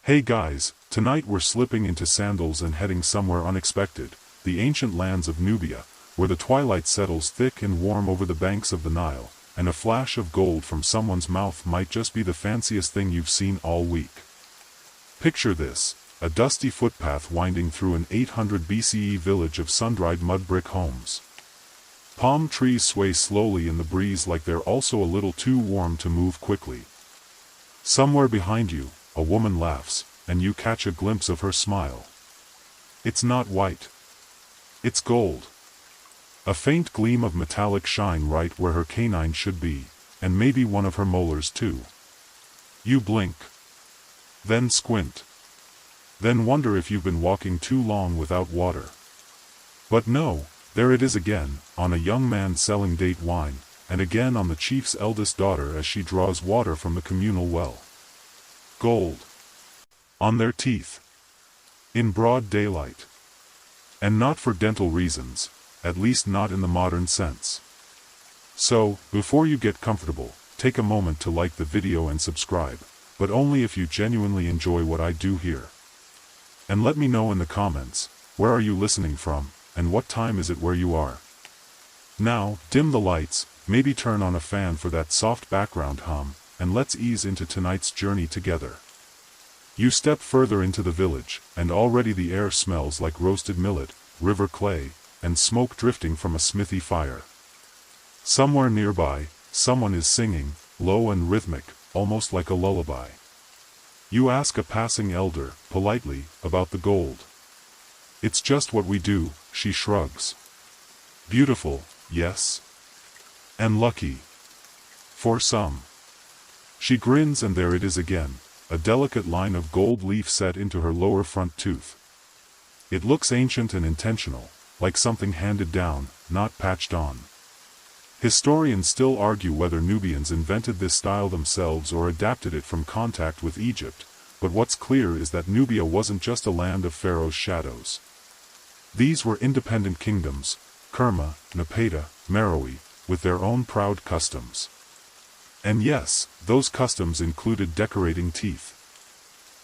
Hey guys, tonight we're slipping into sandals and heading somewhere unexpected, the ancient lands of Nubia, where the twilight settles thick and warm over the banks of the Nile, and a flash of gold from someone's mouth might just be the fanciest thing you've seen all week. Picture this, a dusty footpath winding through an 800 BCE village of sun-dried mud brick homes. Palm trees sway slowly in the breeze like they're also a little too warm to move quickly. Somewhere behind you, a woman laughs, and you catch a glimpse of her smile. It's not white. It's gold. A faint gleam of metallic shine right where her canine should be, and maybe one of her molars too. You blink. Then squint. Then wonder if you've been walking too long without water. But no, there it is again, on a young man selling date wine, and again on the chief's eldest daughter as she draws water from the communal well. Gold. On their teeth. In broad daylight. And not for dental reasons, at least not in the modern sense. So, before you get comfortable, take a moment to like the video and subscribe, but only if you genuinely enjoy what I do here. And let me know in the comments, where are you listening from, and what time is it where you are? Now, dim the lights, maybe turn on a fan for that soft background hum, and let's ease into tonight's journey together. You step further into the village, and already the air smells like roasted millet, river clay, and smoke drifting from a smithy fire. Somewhere nearby, someone is singing, low and rhythmic, almost like a lullaby. You ask a passing elder, politely, about the gold. It's just what we do, she shrugs. Beautiful, yes. And lucky. For some. She grins and there it is again, a delicate line of gold leaf set into her lower front tooth. It looks ancient and intentional, like something handed down, not patched on. Historians still argue whether Nubians invented this style themselves or adapted it from contact with Egypt, but what's clear is that Nubia wasn't just a land of pharaohs' shadows. These were independent kingdoms, Kerma, Napata, Meroe, with their own proud customs. And yes, those customs included decorating teeth.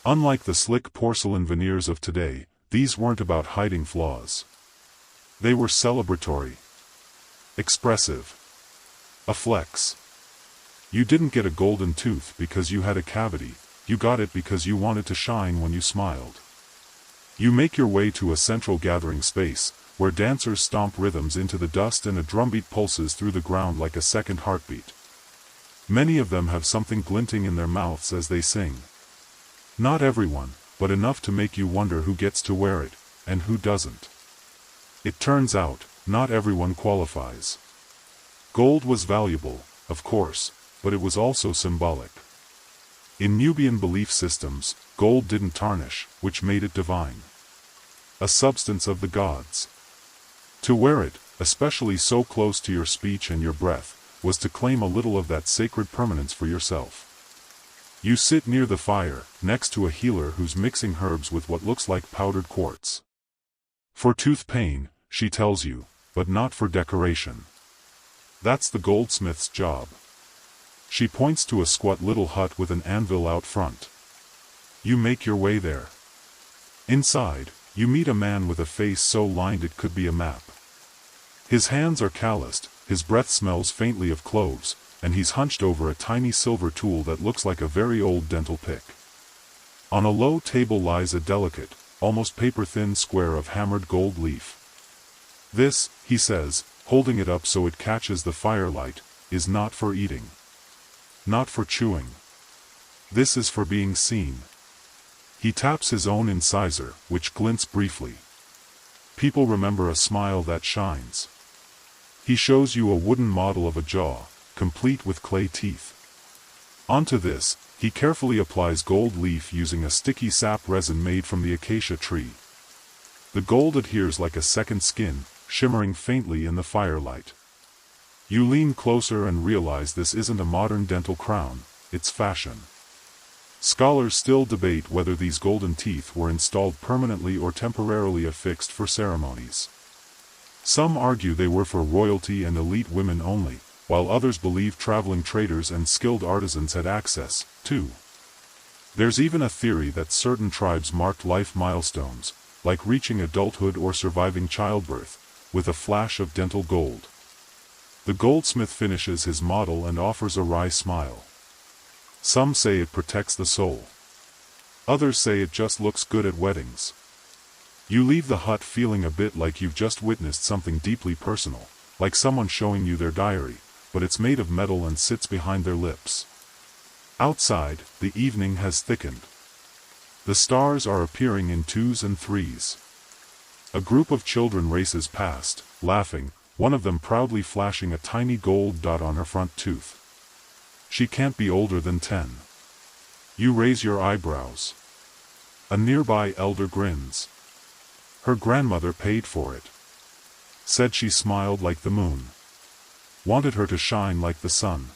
Unlike the slick porcelain veneers of today, these weren't about hiding flaws. They were celebratory. Expressive. A flex. You didn't get a golden tooth because you had a cavity, you got it because you wanted to shine when you smiled. You make your way to a central gathering space, where dancers stomp rhythms into the dust and a drumbeat pulses through the ground like a second heartbeat. Many of them have something glinting in their mouths as they sing. Not everyone, but enough to make you wonder who gets to wear it, and who doesn't. It turns out, not everyone qualifies. Gold was valuable, of course, but it was also symbolic. In Nubian belief systems, gold didn't tarnish, which made it divine. A substance of the gods. To wear it, especially so close to your speech and your breath, was to claim a little of that sacred permanence for yourself. You sit near the fire, next to a healer who's mixing herbs with what looks like powdered quartz. For tooth pain, she tells you, but not for decoration. That's the goldsmith's job. She points to a squat little hut with an anvil out front. You make your way there. Inside, you meet a man with a face so lined it could be a map. His hands are calloused, his breath smells faintly of cloves, and he's hunched over a tiny silver tool that looks like a very old dental pick. On a low table lies a delicate, almost paper-thin square of hammered gold leaf. This, he says, holding it up so it catches the firelight, is not for eating. Not for chewing. This is for being seen. He taps his own incisor, which glints briefly. People remember a smile that shines. He shows you a wooden model of a jaw, complete with clay teeth. Onto this, he carefully applies gold leaf using a sticky sap resin made from the acacia tree. The gold adheres like a second skin, shimmering faintly in the firelight. You lean closer and realize this isn't a modern dental crown, it's fashion. Scholars still debate whether these golden teeth were installed permanently or temporarily affixed for ceremonies. Some argue they were for royalty and elite women only, while others believe traveling traders and skilled artisans had access, too. There's even a theory that certain tribes marked life milestones, like reaching adulthood or surviving childbirth, with a flash of dental gold. The goldsmith finishes his model and offers a wry smile. Some say it protects the soul. Others say it just looks good at weddings. You leave the hut feeling a bit like you've just witnessed something deeply personal, like someone showing you their diary, but it's made of metal and sits behind their lips. Outside, the evening has thickened. The stars are appearing in 2s and 3s. A group of children races past, laughing, one of them proudly flashing a tiny gold dot on her front tooth. She can't be older than 10. You raise your eyebrows. A nearby elder grins. Her grandmother paid for it. Said she smiled like the moon. Wanted her to shine like the sun.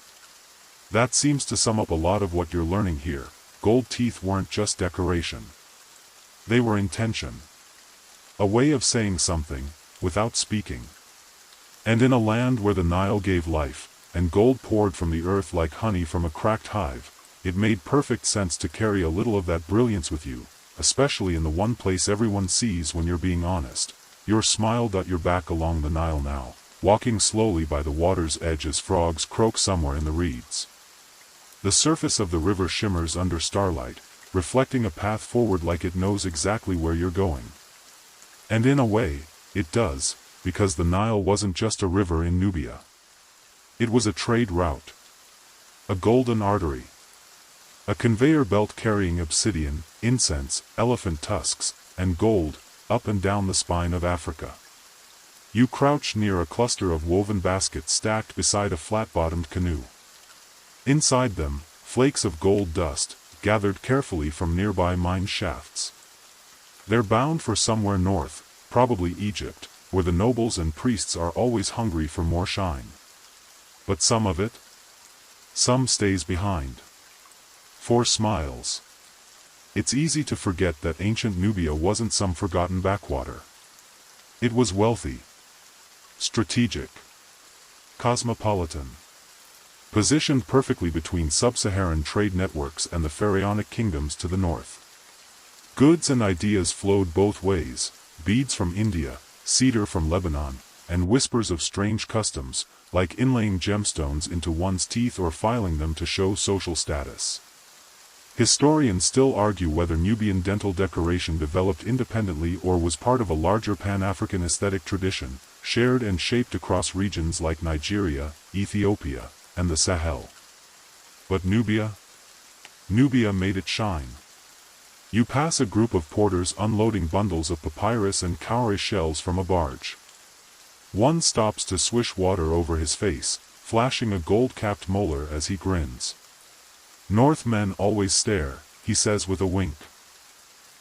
That seems to sum up a lot of what you're learning here. Gold teeth weren't just decoration. They were intention. A way of saying something, without speaking. And in a land where the Nile gave life, and gold poured from the earth like honey from a cracked hive, it made perfect sense to carry a little of that brilliance with you, especially in the one place everyone sees when you're being honest. Your smile. You're back along the Nile now, walking slowly by the water's edge as frogs croak somewhere in the reeds. The surface of the river shimmers under starlight, reflecting a path forward like it knows exactly where you're going. And in a way, it does, because the Nile wasn't just a river in Nubia. It was a trade route. A golden artery. A conveyor belt carrying obsidian, incense, elephant tusks, and gold, up and down the spine of Africa. You crouch near a cluster of woven baskets stacked beside a flat-bottomed canoe. Inside them, flakes of gold dust, gathered carefully from nearby mine shafts. They're bound for somewhere north, probably Egypt, where the nobles and priests are always hungry for more shine. But some of it? Some stays behind. 4 smiles. It's easy to forget that ancient Nubia wasn't some forgotten backwater. It was wealthy, strategic, cosmopolitan. Positioned perfectly between sub-Saharan trade networks and the pharaonic kingdoms to the north. Goods and ideas flowed both ways, beads from India, cedar from Lebanon, and whispers of strange customs, like inlaying gemstones into one's teeth or filing them to show social status. Historians still argue whether Nubian dental decoration developed independently or was part of a larger Pan-African aesthetic tradition, shared and shaped across regions like Nigeria, Ethiopia, and the Sahel. But Nubia? Nubia made it shine. You pass a group of porters unloading bundles of papyrus and cowrie shells from a barge. One stops to swish water over his face, flashing a gold-capped molar as he grins. Northmen always stare, he says with a wink.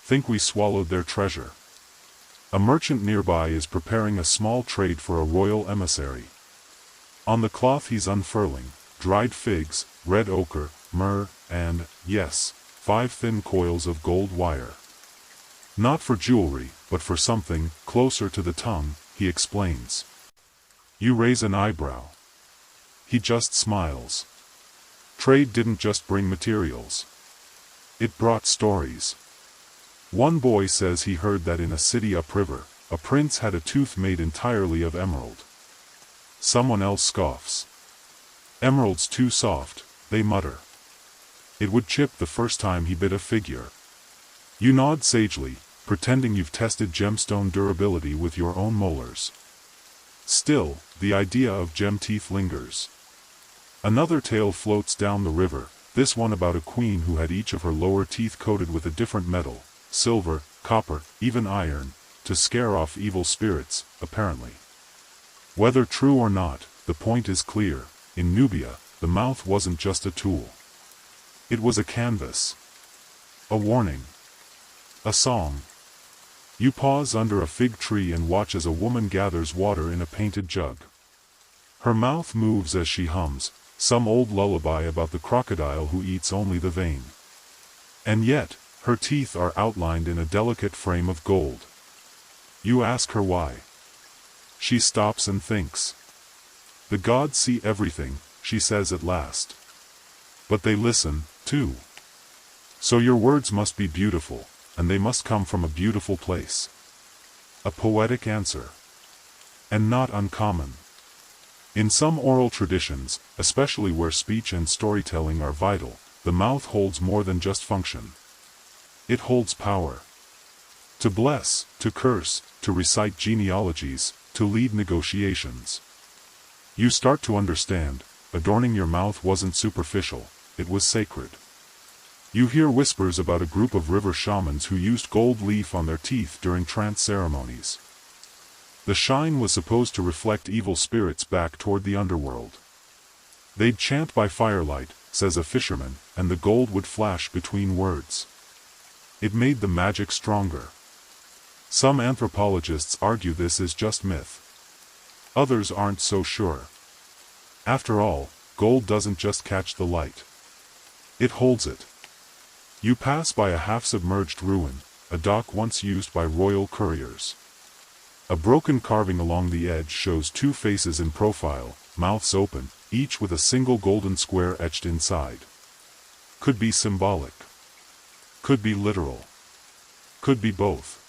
Think we swallowed their treasure. A merchant nearby is preparing a small trade for a royal emissary. On the cloth he's unfurling, dried figs, red ochre, myrrh, and, yes, 5 thin coils of gold wire. Not for jewelry, but for something closer to the tongue, he explains. You raise an eyebrow. He just smiles. Trade didn't just bring materials. It brought stories. One boy says he heard that in a city upriver, a prince had a tooth made entirely of emerald. Someone else scoffs. Emerald's too soft, they mutter. It would chip the first time he bit a figure. You nod sagely, pretending you've tested gemstone durability with your own molars. Still, the idea of gem teeth lingers. Another tale floats down the river, this one about a queen who had each of her lower teeth coated with a different metal, silver, copper, even iron, to scare off evil spirits, apparently. Whether true or not, the point is clear. In Nubia, the mouth wasn't just a tool. It was a canvas. A warning. A song. You pause under a fig tree and watch as a woman gathers water in a painted jug. Her mouth moves as she hums, some old lullaby about the crocodile who eats only the vein. And yet, her teeth are outlined in a delicate frame of gold. You ask her why. She stops and thinks. The gods see everything, she says at last. But they listen, too. So your words must be beautiful, and they must come from a beautiful place. A poetic answer. And not uncommon. In some oral traditions, especially where speech and storytelling are vital, the mouth holds more than just function. It holds power. To bless, to curse, to recite genealogies, to lead negotiations. You start to understand, adorning your mouth wasn't superficial, it was sacred. You hear whispers about a group of river shamans who used gold leaf on their teeth during trance ceremonies. The shine was supposed to reflect evil spirits back toward the underworld. They'd chant by firelight, says a fisherman, and the gold would flash between words. It made the magic stronger. Some anthropologists argue this is just myth. Others aren't so sure. After all, gold doesn't just catch the light. It holds it. You pass by a half-submerged ruin, a dock once used by royal couriers. A broken carving along the edge shows two faces in profile, mouths open, each with a single golden square etched inside. Could be symbolic. Could be literal. Could be both.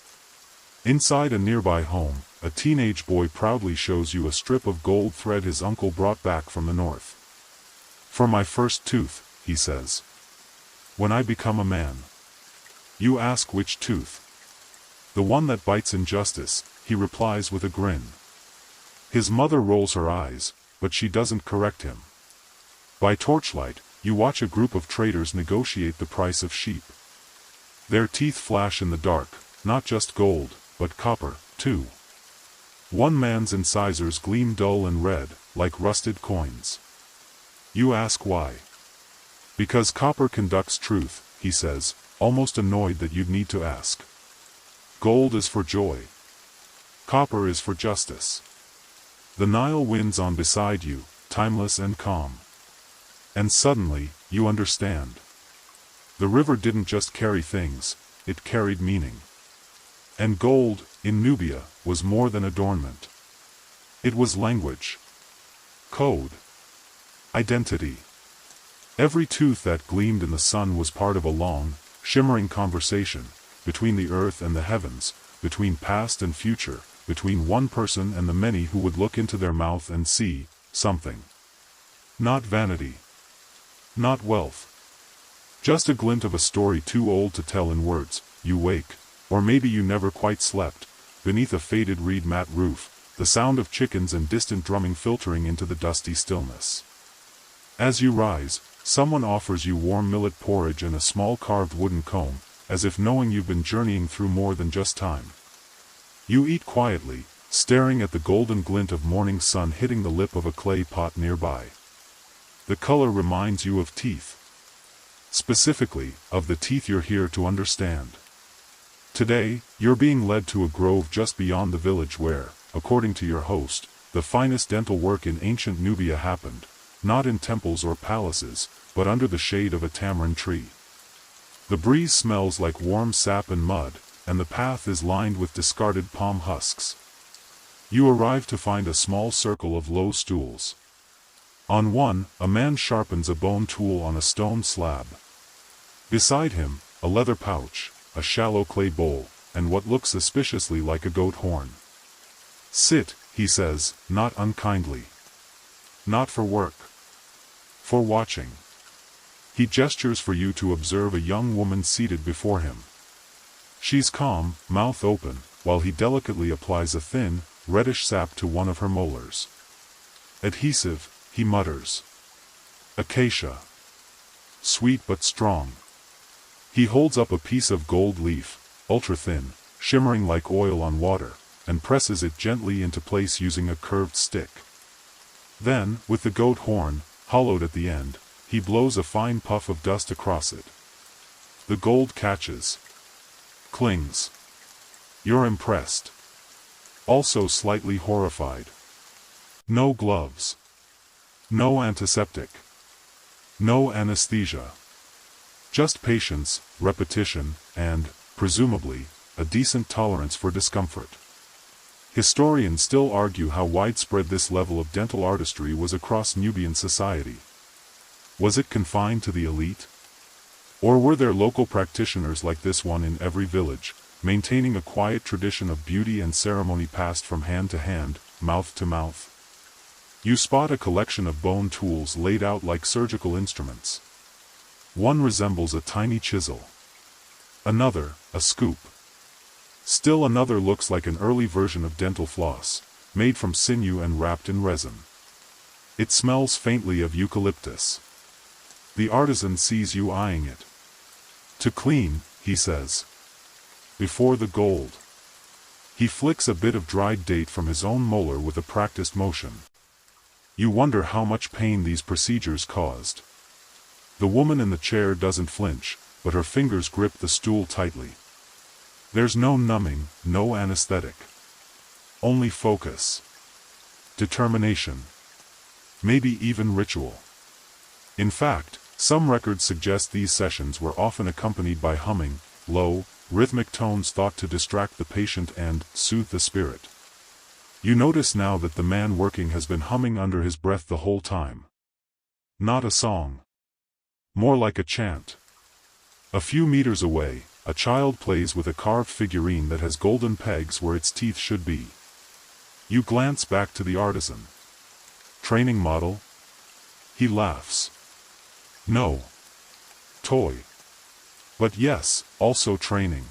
Inside a nearby home, a teenage boy proudly shows you a strip of gold thread his uncle brought back from the north. For my first tooth, he says. When I become a man. You ask which tooth? The one that bites injustice, he replies with a grin. His mother rolls her eyes, but she doesn't correct him. By torchlight, you watch a group of traders negotiate the price of sheep. Their teeth flash in the dark, not just gold, but copper, too. One man's incisors gleam dull and red, like rusted coins. You ask why. Because copper conducts truth, he says, almost annoyed that you'd need to ask. Gold is for joy. Copper is for justice. The Nile winds on beside you, timeless and calm. And suddenly, you understand. The river didn't just carry things, it carried meaning. And gold, in Nubia, was more than adornment. It was language. Code. Identity. Every tooth that gleamed in the sun was part of a long, shimmering conversation, between the earth and the heavens, between past and future, between one person and the many who would look into their mouth and see something. Not vanity. Not wealth. Just a glint of a story too old to tell in words. You wake, or maybe you never quite slept, beneath a faded reed mat roof, the sound of chickens and distant drumming filtering into the dusty stillness. As you rise, someone offers you warm millet porridge and a small carved wooden comb, as if knowing you've been journeying through more than just time. You eat quietly, staring at the golden glint of morning sun hitting the lip of a clay pot nearby. The color reminds you of teeth. Specifically, of the teeth you're here to understand. Today, you're being led to a grove just beyond the village where, according to your host, the finest dental work in ancient Nubia happened, not in temples or palaces, but under the shade of a tamarind tree. The breeze smells like warm sap and mud, and the path is lined with discarded palm husks. You arrive to find a small circle of low stools. On one, a man sharpens a bone tool on a stone slab. Beside him, a leather pouch, a shallow clay bowl, and what looks suspiciously like a goat horn. Sit, he says, not unkindly. Not for work. For watching. He gestures for you to observe a young woman seated before him. She's calm, mouth open, while he delicately applies a thin, reddish sap to one of her molars. Adhesive, he mutters. Acacia. Sweet but strong. He holds up a piece of gold leaf, ultra-thin, shimmering like oil on water, and presses it gently into place using a curved stick. Then, with the goat horn, hollowed at the end, he blows a fine puff of dust across it. The gold catches. Clings. You're impressed. Also slightly horrified. No gloves. No antiseptic. No anesthesia. Just patience, repetition, and, presumably, a decent tolerance for discomfort. Historians still argue how widespread this level of dental artistry was across Nubian society. Was it confined to the elite? Or were there local practitioners like this one in every village, maintaining a quiet tradition of beauty and ceremony passed from hand to hand, mouth to mouth? You spot a collection of bone tools laid out like surgical instruments. One resembles a tiny chisel. Another, a scoop. Still another looks like an early version of dental floss, made from sinew and wrapped in resin. It smells faintly of eucalyptus. The artisan sees you eyeing it. "To clean," he says. "Before the gold." He flicks a bit of dried date from his own molar with a practiced motion. You wonder how much pain these procedures caused. The woman in the chair doesn't flinch, but her fingers grip the stool tightly. There's no numbing, no anesthetic. Only focus. Determination. Maybe even ritual. In fact, some records suggest these sessions were often accompanied by humming, low, rhythmic tones thought to distract the patient and soothe the spirit. You notice now that the man working has been humming under his breath the whole time. Not a song. More like a chant. A few meters away, a child plays with a carved figurine that has golden pegs where its teeth should be. You glance back to the artisan. Training model? He laughs. No. Toy. But yes, also training.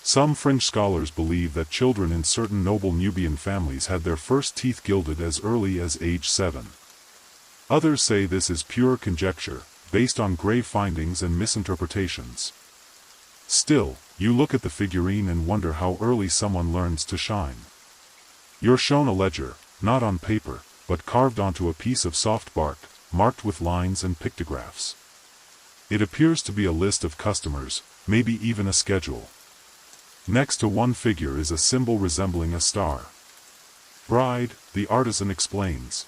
Some French scholars believe that children in certain noble Nubian families had their first teeth gilded as early as age 7. Others say this is pure conjecture, based on grave findings and misinterpretations. Still, you look at the figurine and wonder how early someone learns to shine. You're shown a ledger, not on paper, but carved onto a piece of soft bark, marked with lines and pictographs. It appears to be a list of customers, maybe even a schedule. Next to one figure is a symbol resembling a star. Bride, the artisan explains.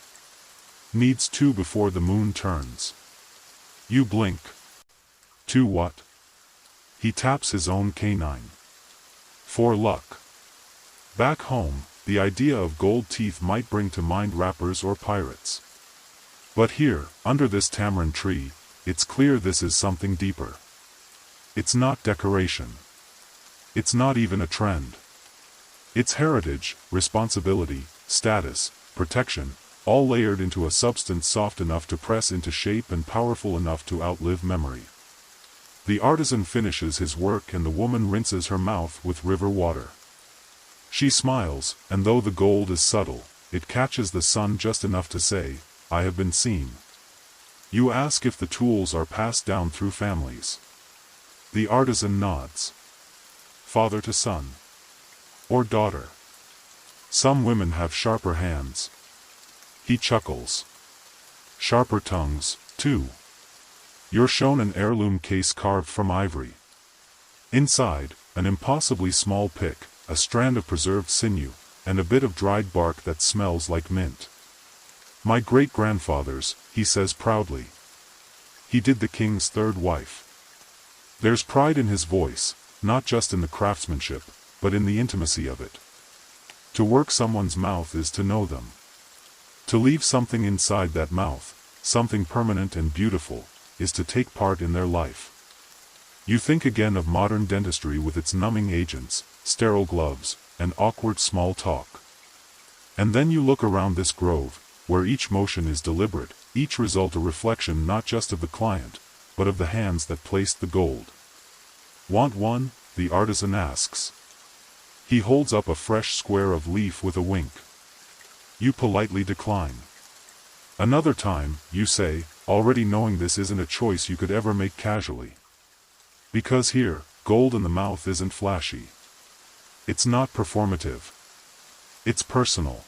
Needs 2 before the moon turns. You blink. 2 what? He taps his own canine. 4 luck. Back home, the idea of gold teeth might bring to mind rappers or pirates. But here, under this tamarind tree, it's clear this is something deeper. It's not decoration. It's not even a trend. It's heritage, responsibility, status, protection, all layered into a substance soft enough to press into shape and powerful enough to outlive memory. The artisan finishes his work and the woman rinses her mouth with river water. She smiles, and though the gold is subtle, it catches the sun just enough to say, "I have been seen." You ask if the tools are passed down through families. The artisan nods. Father to son. Or daughter. Some women have sharper hands. He chuckles. Sharper tongues, too. You're shown an heirloom case carved from ivory. Inside, an impossibly small pick, a strand of preserved sinew, and a bit of dried bark that smells like mint. My great-grandfather's, he says proudly. He did the king's 3rd wife. There's pride in his voice, not just in the craftsmanship, but in the intimacy of it. To work someone's mouth is to know them. To leave something inside that mouth, something permanent and beautiful, is to take part in their life. You think again of modern dentistry with its numbing agents, sterile gloves, and awkward small talk. And then you look around this grove, where each motion is deliberate, each result a reflection not just of the client, but of the hands that placed the gold. Want one? The artisan asks. He holds up a fresh square of leaf with a wink. You politely decline. Another time, you say, already knowing this isn't a choice you could ever make casually. Because here, gold in the mouth isn't flashy. It's not performative. It's personal.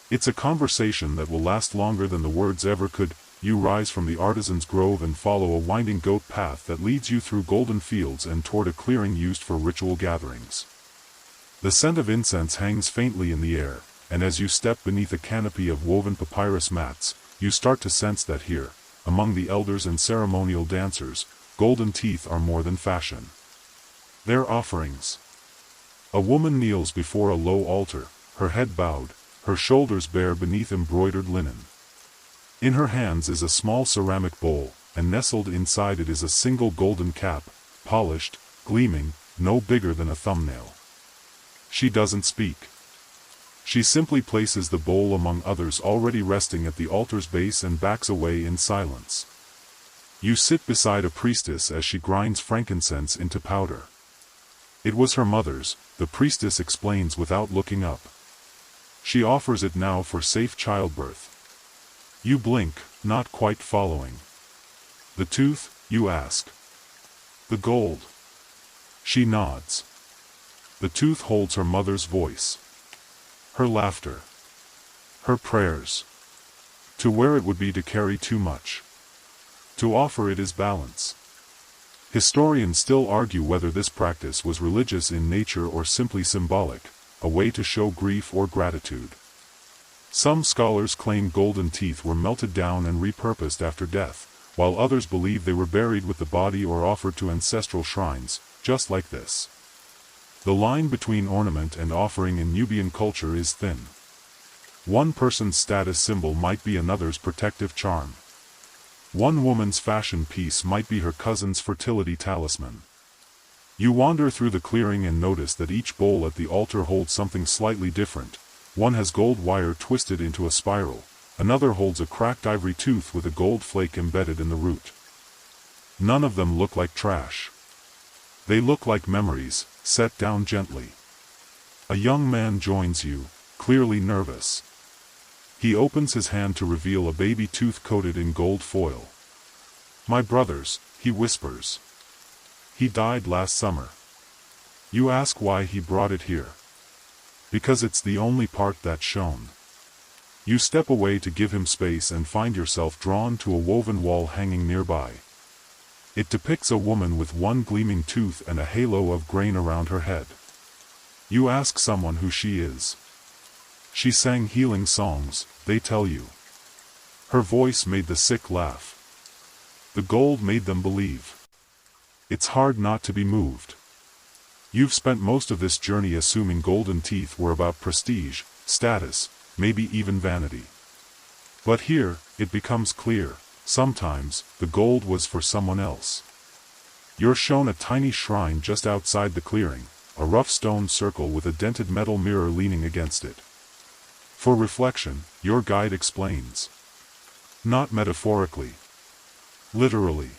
It's a conversation that will last longer than the words ever could. You rise from the artisan's grove and follow a winding goat path that leads you through golden fields and toward a clearing used for ritual gatherings. The scent of incense hangs faintly in the air, and as you step beneath a canopy of woven papyrus mats, you start to sense that here, among the elders and ceremonial dancers, golden teeth are more than fashion. They're offerings. A woman kneels before a low altar, her head bowed, her shoulders bare beneath embroidered linen. In her hands is a small ceramic bowl, and nestled inside it is a single golden cap, polished, gleaming, no bigger than a thumbnail. She doesn't speak. She simply places the bowl among others already resting at the altar's base and backs away in silence. You sit beside a priestess as she grinds frankincense into powder. It was her mother's, the priestess explains without looking up. She offers it now for safe childbirth. You blink, not quite following. The tooth, you ask. The gold. She nods. The tooth holds her mother's voice. Her laughter. Her prayers. To wear it would be to carry too much. To offer it is balance. Historians still argue whether this practice was religious in nature or simply symbolic, a way to show grief or gratitude. Some scholars claim golden teeth were melted down and repurposed after death, while others believe they were buried with the body or offered to ancestral shrines, just like this. The line between ornament and offering in Nubian culture is thin. One person's status symbol might be another's protective charm. One woman's fashion piece might be her cousin's fertility talisman. You wander through the clearing and notice that each bowl at the altar holds something slightly different. One has gold wire twisted into a spiral, another holds a cracked ivory tooth with a gold flake embedded in the root. None of them look like trash. They look like memories, set down gently. A young man joins you, clearly nervous. He opens his hand to reveal a baby tooth coated in gold foil. "My brother's," he whispers. "He died last summer." You ask why he brought it here. Because it's the only part that's shown. You step away to give him space and find yourself drawn to a woven wall hanging nearby. It depicts a woman with one gleaming tooth and a halo of grain around her head. You ask someone who she is. She sang healing songs, they tell you. Her voice made the sick laugh. The gold made them believe. It's hard not to be moved. You've spent most of this journey assuming golden teeth were about prestige, status, maybe even vanity. But here, it becomes clear, sometimes, the gold was for someone else. You're shown a tiny shrine just outside the clearing, a rough stone circle with a dented metal mirror leaning against it. For reflection, your guide explains. Not metaphorically. Literally.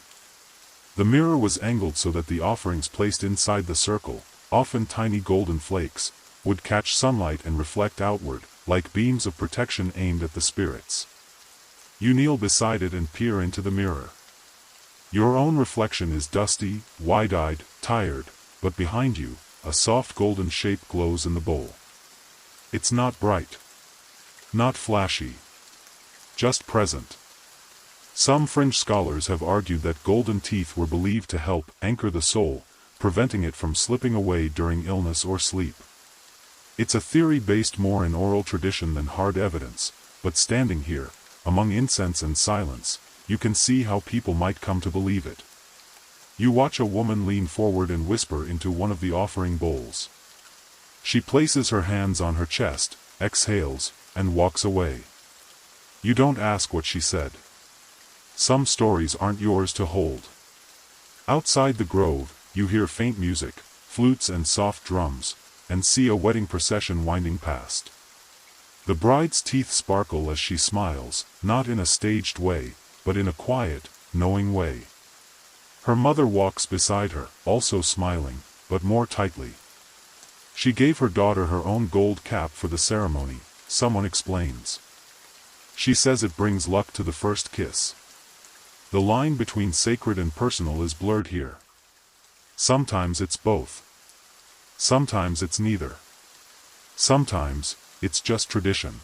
The mirror was angled so that the offerings placed inside the circle, often tiny golden flakes, would catch sunlight and reflect outward, like beams of protection aimed at the spirits. You kneel beside it and peer into the mirror. Your own reflection is dusty, wide-eyed, tired, but behind you, a soft golden shape glows in the bowl. It's not bright. Not flashy. Just present. Some fringe scholars have argued that golden teeth were believed to help anchor the soul, preventing it from slipping away during illness or sleep. It's a theory based more in oral tradition than hard evidence, but standing here, among incense and silence, you can see how people might come to believe it. You watch a woman lean forward and whisper into one of the offering bowls. She places her hands on her chest, exhales, and walks away. You don't ask what she said. Some stories aren't yours to hold. Outside the grove, you hear faint music, flutes and soft drums, and see a wedding procession winding past. The bride's teeth sparkle as she smiles, not in a staged way, but in a quiet, knowing way. Her mother walks beside her, also smiling, but more tightly. She gave her daughter her own gold cap for the ceremony, someone explains. She says it brings luck to the first kiss. The line between sacred and personal is blurred here. Sometimes it's both. Sometimes it's neither. Sometimes, it's just tradition.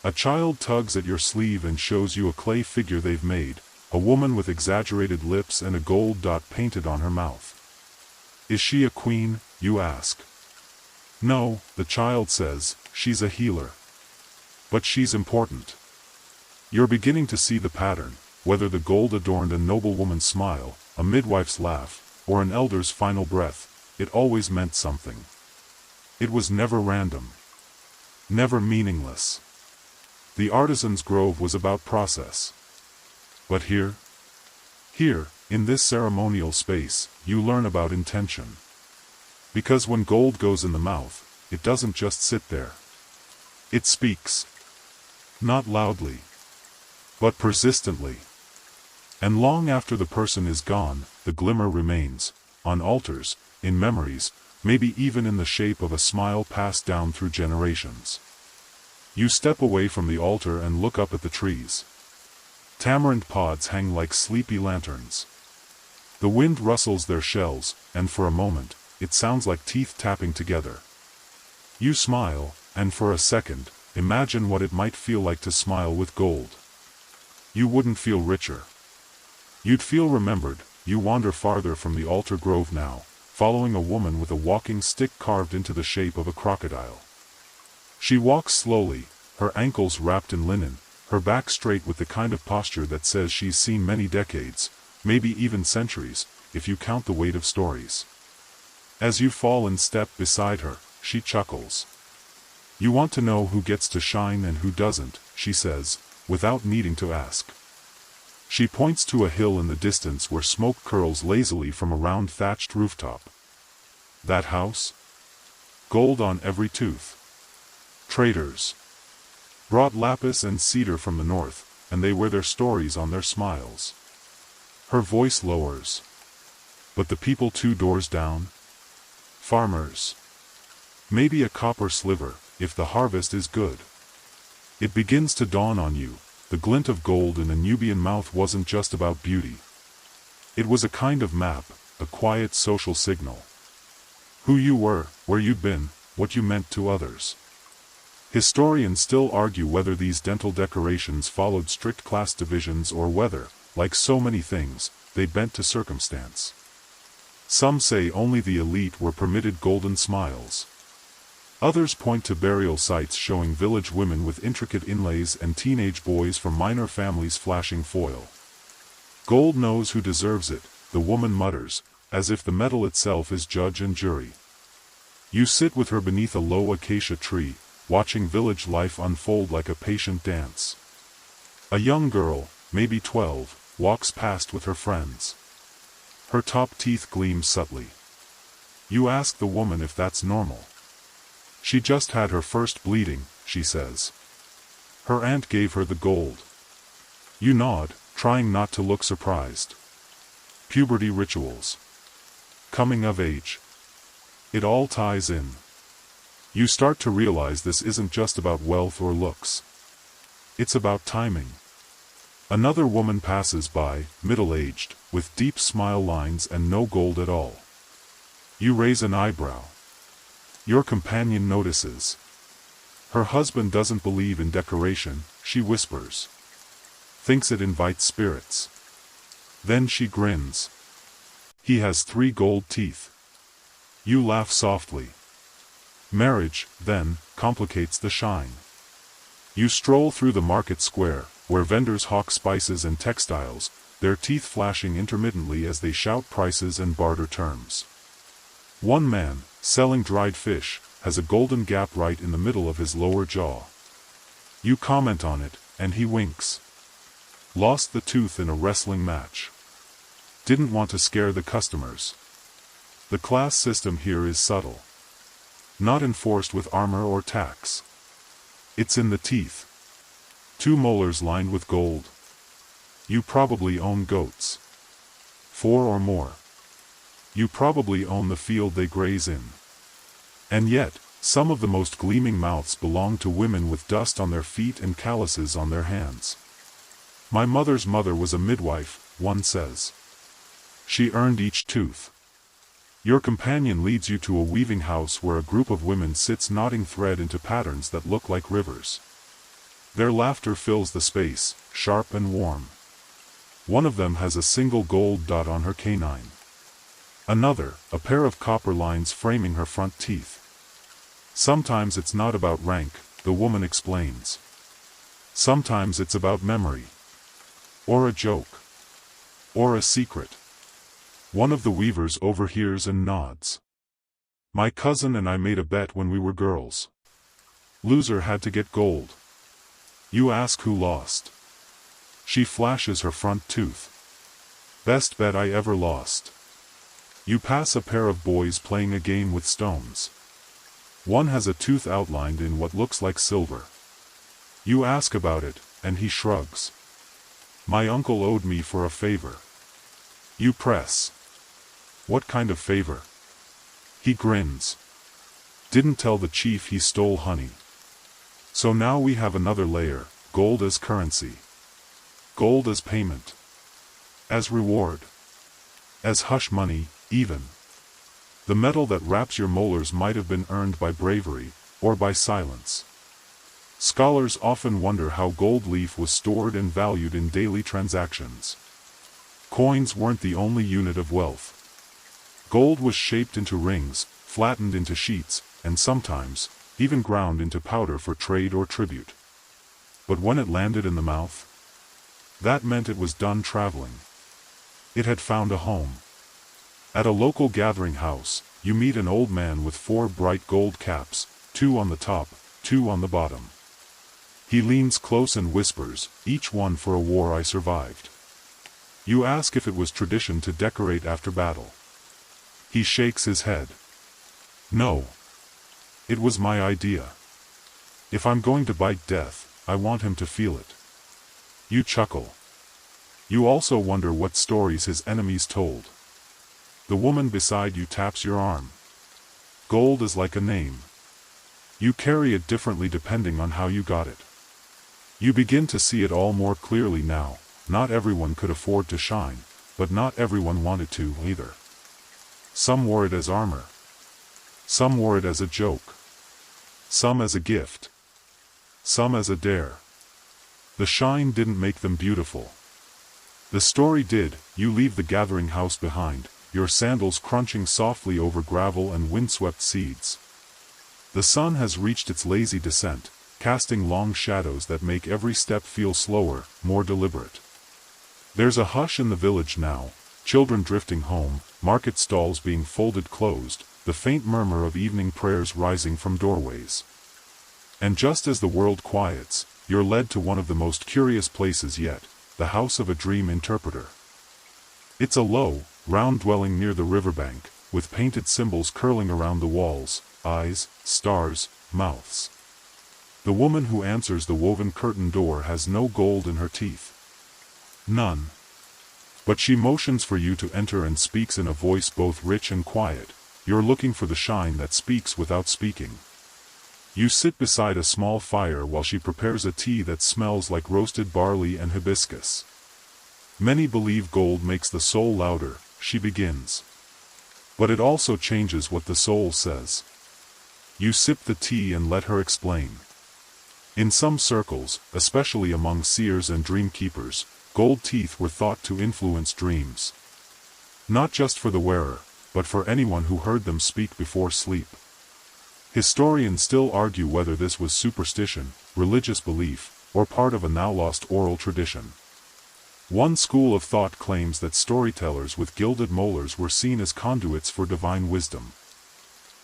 A child tugs at your sleeve and shows you a clay figure they've made, a woman with exaggerated lips and a gold dot painted on her mouth. Is she a queen, you ask? No, the child says, she's a healer. But she's important. You're beginning to see the pattern, whether the gold adorned a noblewoman's smile, a midwife's laugh, or an elder's final breath, it always meant something. It was never random. Never meaningless. The artisan's grove was about process. But here? Here, in this ceremonial space, you learn about intention. Because when gold goes in the mouth, it doesn't just sit there. It speaks. Not loudly, but persistently. And long after the person is gone, the glimmer remains, on altars, in memories, maybe even in the shape of a smile passed down through generations. You step away from the altar and look up at the trees. Tamarind pods hang like sleepy lanterns. The wind rustles their shells, and for a moment, it sounds like teeth tapping together. You smile, and for a second, imagine what it might feel like to smile with gold. You wouldn't feel richer. You'd feel remembered. You wander farther from the altar grove now, following a woman with a walking stick carved into the shape of a crocodile. She walks slowly, her ankles wrapped in linen, her back straight with the kind of posture that says she's seen many decades, maybe even centuries, if you count the weight of stories. As you fall and step beside her, she chuckles. You want to know who gets to shine and who doesn't, she says, without needing to ask. She points to a hill in the distance where smoke curls lazily from a round thatched rooftop. That house? Gold on every tooth. Traders brought lapis and cedar from the north, and they wear their stories on their smiles. Her voice lowers. But the people 2 doors down? Farmers. Maybe a copper sliver, if the harvest is good. It begins to dawn on you, the glint of gold in a Nubian mouth wasn't just about beauty. It was a kind of map, a quiet social signal. Who you were, where you'd been, what you meant to others. Historians still argue whether these dental decorations followed strict class divisions or whether, like so many things, they bent to circumstance. Some say only the elite were permitted golden smiles. Others point to burial sites showing village women with intricate inlays and teenage boys from minor families flashing foil. Gold knows who deserves it, the woman mutters, as if the metal itself is judge and jury. You sit with her beneath a low acacia tree, watching village life unfold like a patient dance. A young girl, maybe 12, walks past with her friends. Her top teeth gleam subtly. You ask the woman if that's normal. She just had her first bleeding, she says. Her aunt gave her the gold. You nod, trying not to look surprised. Puberty rituals. Coming of age. It all ties in. You start to realize this isn't just about wealth or looks. It's about timing. Another woman passes by, middle-aged, with deep smile lines and no gold at all. You raise an eyebrow. Your companion notices. Her husband doesn't believe in decoration, she whispers. Thinks it invites spirits. Then she grins. He has 3 gold teeth. You laugh softly. Marriage, then, complicates the shine. You stroll through the market square, where vendors hawk spices and textiles, their teeth flashing intermittently as they shout prices and barter terms. One man, selling dried fish, has a golden gap right in the middle of his lower jaw. You comment on it, and he winks. Lost the tooth in a wrestling match. Didn't want to scare the customers. The class system here is subtle. Not enforced with armor or tax. It's in the teeth. 2 molars lined with gold. You probably own goats. 4 or more. You probably own the field they graze in. And yet, some of the most gleaming mouths belong to women with dust on their feet and calluses on their hands. My mother's mother was a midwife, one says. She earned each tooth. Your companion leads you to a weaving house where a group of women sits knotting thread into patterns that look like rivers. Their laughter fills the space, sharp and warm. One of them has a single gold dot on her canine. Another, a pair of copper lines framing her front teeth. Sometimes it's not about rank, the woman explains. Sometimes it's about memory. Or a joke. Or a secret. One of the weavers overhears and nods. My cousin and I made a bet when we were girls. Loser had to get gold. You ask who lost. She flashes her front tooth. Best bet I ever lost. You pass a pair of boys playing a game with stones. One has a tooth outlined in what looks like silver. You ask about it, and he shrugs. My uncle owed me for a favor. You press. What kind of favor? He grins. Didn't tell the chief he stole honey. So now we have another layer, gold as currency. Gold as payment. As reward. As hush money, even. The metal that wraps your molars might have been earned by bravery, or by silence. Scholars often wonder how gold leaf was stored and valued in daily transactions. Coins weren't the only unit of wealth. Gold was shaped into rings, flattened into sheets, and sometimes, even ground into powder for trade or tribute. But when it landed in the mouth, that meant it was done traveling. It had found a home. At a local gathering house, you meet an old man with 4 bright gold caps, 2 on the top, 2 on the bottom. He leans close and whispers, "Each one for a war I survived." You ask if it was tradition to decorate after battle. He shakes his head. No. It was my idea. If I'm going to bite death, I want him to feel it. You chuckle. You also wonder what stories his enemies told. The woman beside you taps your arm. Gold is like a name. You carry it differently depending on how you got it. You begin to see it all more clearly now. Not everyone could afford to shine, but not everyone wanted to either. Some wore it as armor. Some wore it as a joke. Some as a gift. Some as a dare. The shine didn't make them beautiful. The story did. You leave the gathering house behind, your sandals crunching softly over gravel and windswept seeds. The sun has reached its lazy descent, casting long shadows that make every step feel slower, more deliberate. There's a hush in the village now, children drifting home, market stalls being folded closed, the faint murmur of evening prayers rising from doorways. And just as the world quiets, you're led to one of the most curious places yet, the house of a dream interpreter. It's a low, round dwelling near the riverbank, with painted symbols curling around the walls, eyes, stars, mouths. The woman who answers the woven curtain door has no gold in her teeth. None. But she motions for you to enter and speaks in a voice both rich and quiet. You're looking for the shine that speaks without speaking. You sit beside a small fire while she prepares a tea that smells like roasted barley and hibiscus. Many believe gold makes the soul louder, she begins. But it also changes what the soul says. You sip the tea and let her explain. In some circles, especially among seers and dream keepers, gold teeth were thought to influence dreams. Not just for the wearer, but for anyone who heard them speak before sleep. Historians still argue whether this was superstition, religious belief, or part of a now-lost oral tradition. One school of thought claims that storytellers with gilded molars were seen as conduits for divine wisdom.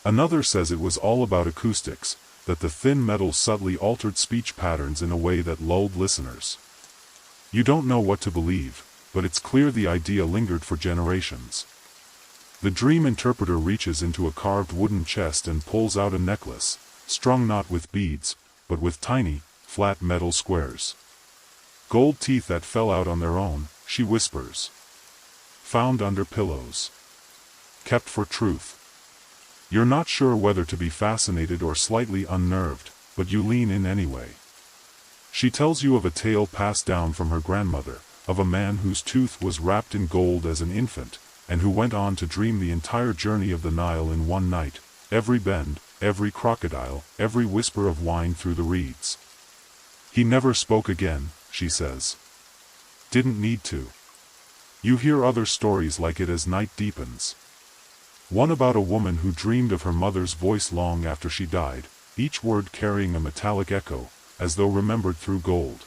Another says it was all about acoustics, that the thin metal subtly altered speech patterns in a way that lulled listeners. You don't know what to believe, but it's clear the idea lingered for generations. The dream interpreter reaches into a carved wooden chest and pulls out a necklace, strung not with beads, but with tiny, flat metal squares. Gold teeth that fell out on their own, she whispers. Found under pillows. Kept for truth. You're not sure whether to be fascinated or slightly unnerved, but you lean in anyway. She tells you of a tale passed down from her grandmother, of a man whose tooth was wrapped in gold as an infant, and who went on to dream the entire journey of the Nile in one night, every bend, every crocodile, every whisper of wine through the reeds. He never spoke again, she says. Didn't need to. You hear other stories like it as night deepens. One about a woman who dreamed of her mother's voice long after she died, each word carrying a metallic echo, as though remembered through gold.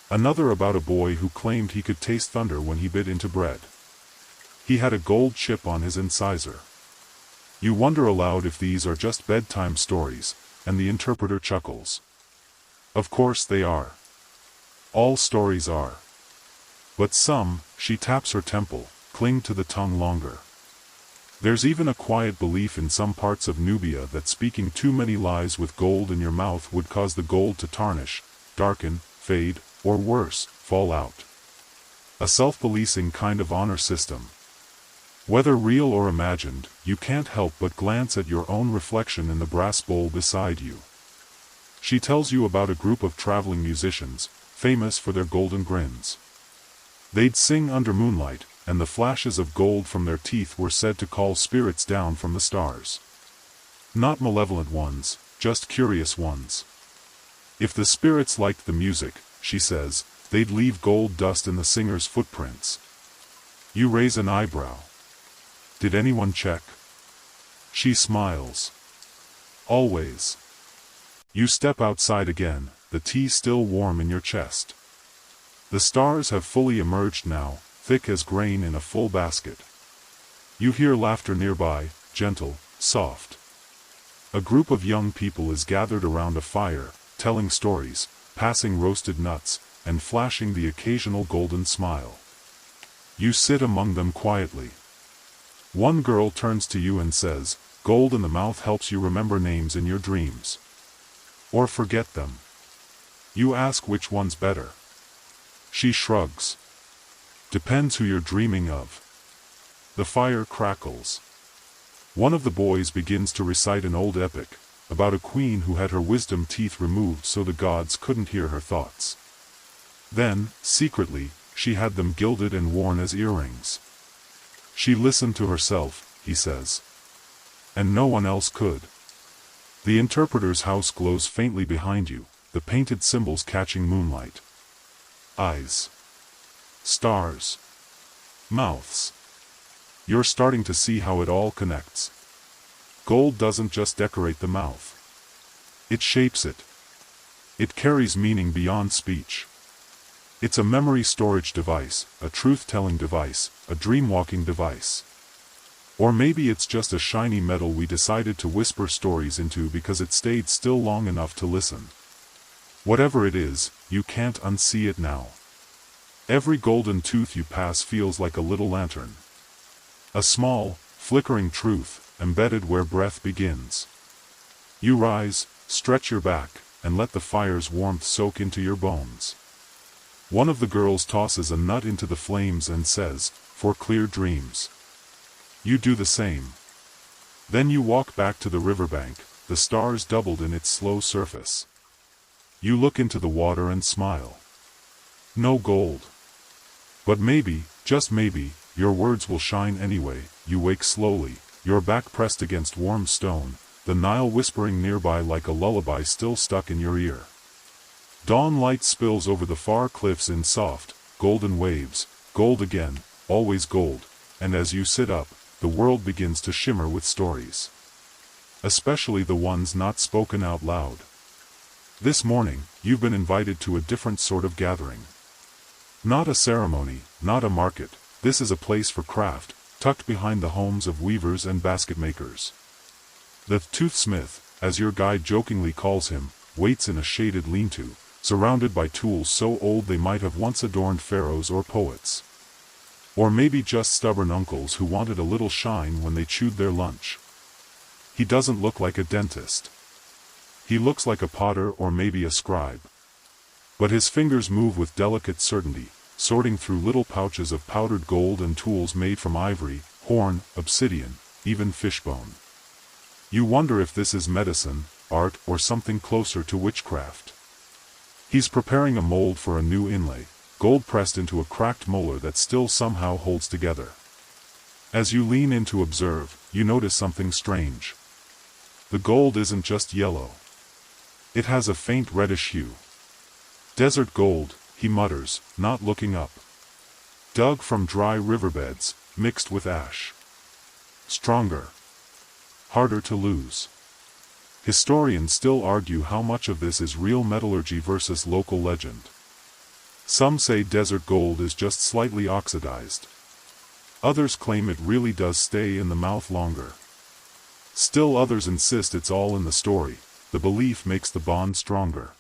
Another about a boy who claimed he could taste thunder when he bit into bread. He had a gold chip on his incisor. You wonder aloud if these are just bedtime stories, and the interpreter chuckles. Of course they are. All stories are. But some, she taps her temple, cling to the tongue longer. There's even a quiet belief in some parts of Nubia that speaking too many lies with gold in your mouth would cause the gold to tarnish, darken, fade, or worse, fall out. A self-policing kind of honor system. Whether real or imagined, you can't help but glance at your own reflection in the brass bowl beside you. She tells you about a group of traveling musicians, famous for their golden grins. They'd sing under moonlight, and the flashes of gold from their teeth were said to call spirits down from the stars. Not malevolent ones, just curious ones. If the spirits liked the music, she says, they'd leave gold dust in the singer's footprints. You raise an eyebrow. Did anyone check? She smiles. Always. You step outside again, the tea still warm in your chest. The stars have fully emerged now, thick as grain in a full basket. You hear laughter nearby, gentle, soft. A group of young people is gathered around a fire, telling stories, passing roasted nuts, and flashing the occasional golden smile. You sit among them quietly. One girl turns to you and says, "Gold in the mouth helps you remember names in your dreams. Or forget them." You ask which one's better. She shrugs. Depends who you're dreaming of. The fire crackles. One of the boys begins to recite an old epic, about a queen who had her wisdom teeth removed so the gods couldn't hear her thoughts. Then, secretly, she had them gilded and worn as earrings. She listened to herself, he says. And no one else could. The interpreter's house glows faintly behind you, the painted symbols catching moonlight. Eyes. Stars. Mouths. You're starting to see how it all connects. Gold doesn't just decorate the mouth. It shapes it. It carries meaning beyond speech. It's a memory storage device, a truth-telling device, a dream-walking device. Or maybe it's just a shiny metal we decided to whisper stories into because it stayed still long enough to listen. Whatever it is, you can't unsee it now. Every golden tooth you pass feels like a little lantern. A small, flickering truth, embedded where breath begins. You rise, stretch your back, and let the fire's warmth soak into your bones. One of the girls tosses a nut into the flames and says, "For clear dreams." You do the same. Then you walk back to the riverbank, the stars doubled in its slow surface. You look into the water and smile. No gold. But maybe, just maybe, your words will shine anyway. You wake slowly, your back pressed against warm stone, the Nile whispering nearby like a lullaby still stuck in your ear. Dawn light spills over the far cliffs in soft, golden waves, gold again, always gold, and as you sit up, the world begins to shimmer with stories. Especially the ones not spoken out loud. This morning, you've been invited to a different sort of gathering. Not a ceremony, not a market, this is a place for craft, tucked behind the homes of weavers and basket makers. The toothsmith, as your guide jokingly calls him, waits in a shaded lean-to, surrounded by tools so old they might have once adorned pharaohs or poets. Or maybe just stubborn uncles who wanted a little shine when they chewed their lunch. He doesn't look like a dentist. He looks like a potter or maybe a scribe. But his fingers move with delicate certainty, sorting through little pouches of powdered gold and tools made from ivory, horn, obsidian, even fishbone. You wonder if this is medicine, art, or something closer to witchcraft. He's preparing a mold for a new inlay, gold pressed into a cracked molar that still somehow holds together. As you lean in to observe, you notice something strange. The gold isn't just yellow. It has a faint reddish hue. Desert gold, he mutters, not looking up. Dug from dry riverbeds, mixed with ash. Stronger. Harder to lose. Historians still argue how much of this is real metallurgy versus local legend. Some say desert gold is just slightly oxidized. Others claim it really does stay in the mouth longer. Still others insist it's all in the story, the belief makes the bond stronger.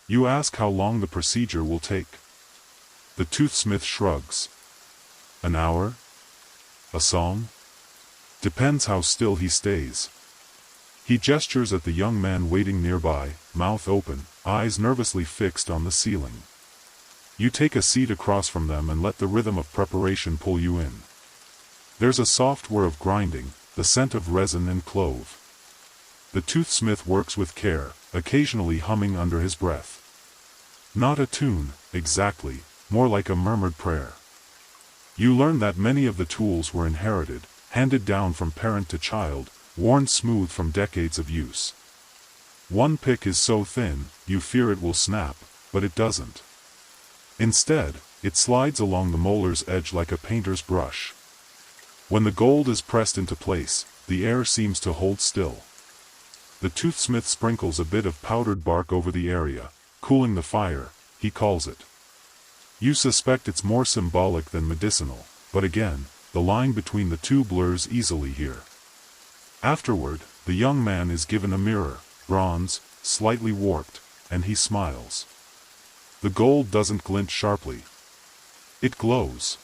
You ask how long the procedure will take. The toothsmith shrugs. An hour? A song? Depends how still he stays. He gestures at the young man waiting nearby, mouth open, eyes nervously fixed on the ceiling. You take a seat across from them and let the rhythm of preparation pull you in. There's a soft whir of grinding, the scent of resin and clove. The toothsmith works with care, occasionally humming under his breath. Not a tune, exactly, more like a murmured prayer. You learn that many of the tools were inherited, handed down from parent to child, worn smooth from decades of use. One pick is so thin, you fear it will snap, but it doesn't. Instead, it slides along the molar's edge like a painter's brush. When the gold is pressed into place, the air seems to hold still. The toothsmith sprinkles a bit of powdered bark over the area, cooling the fire, he calls it. You suspect it's more symbolic than medicinal, but again, the line between the two blurs easily here. Afterward, the young man is given a mirror, bronze, slightly warped, and he smiles. The gold doesn't glint sharply. It glows.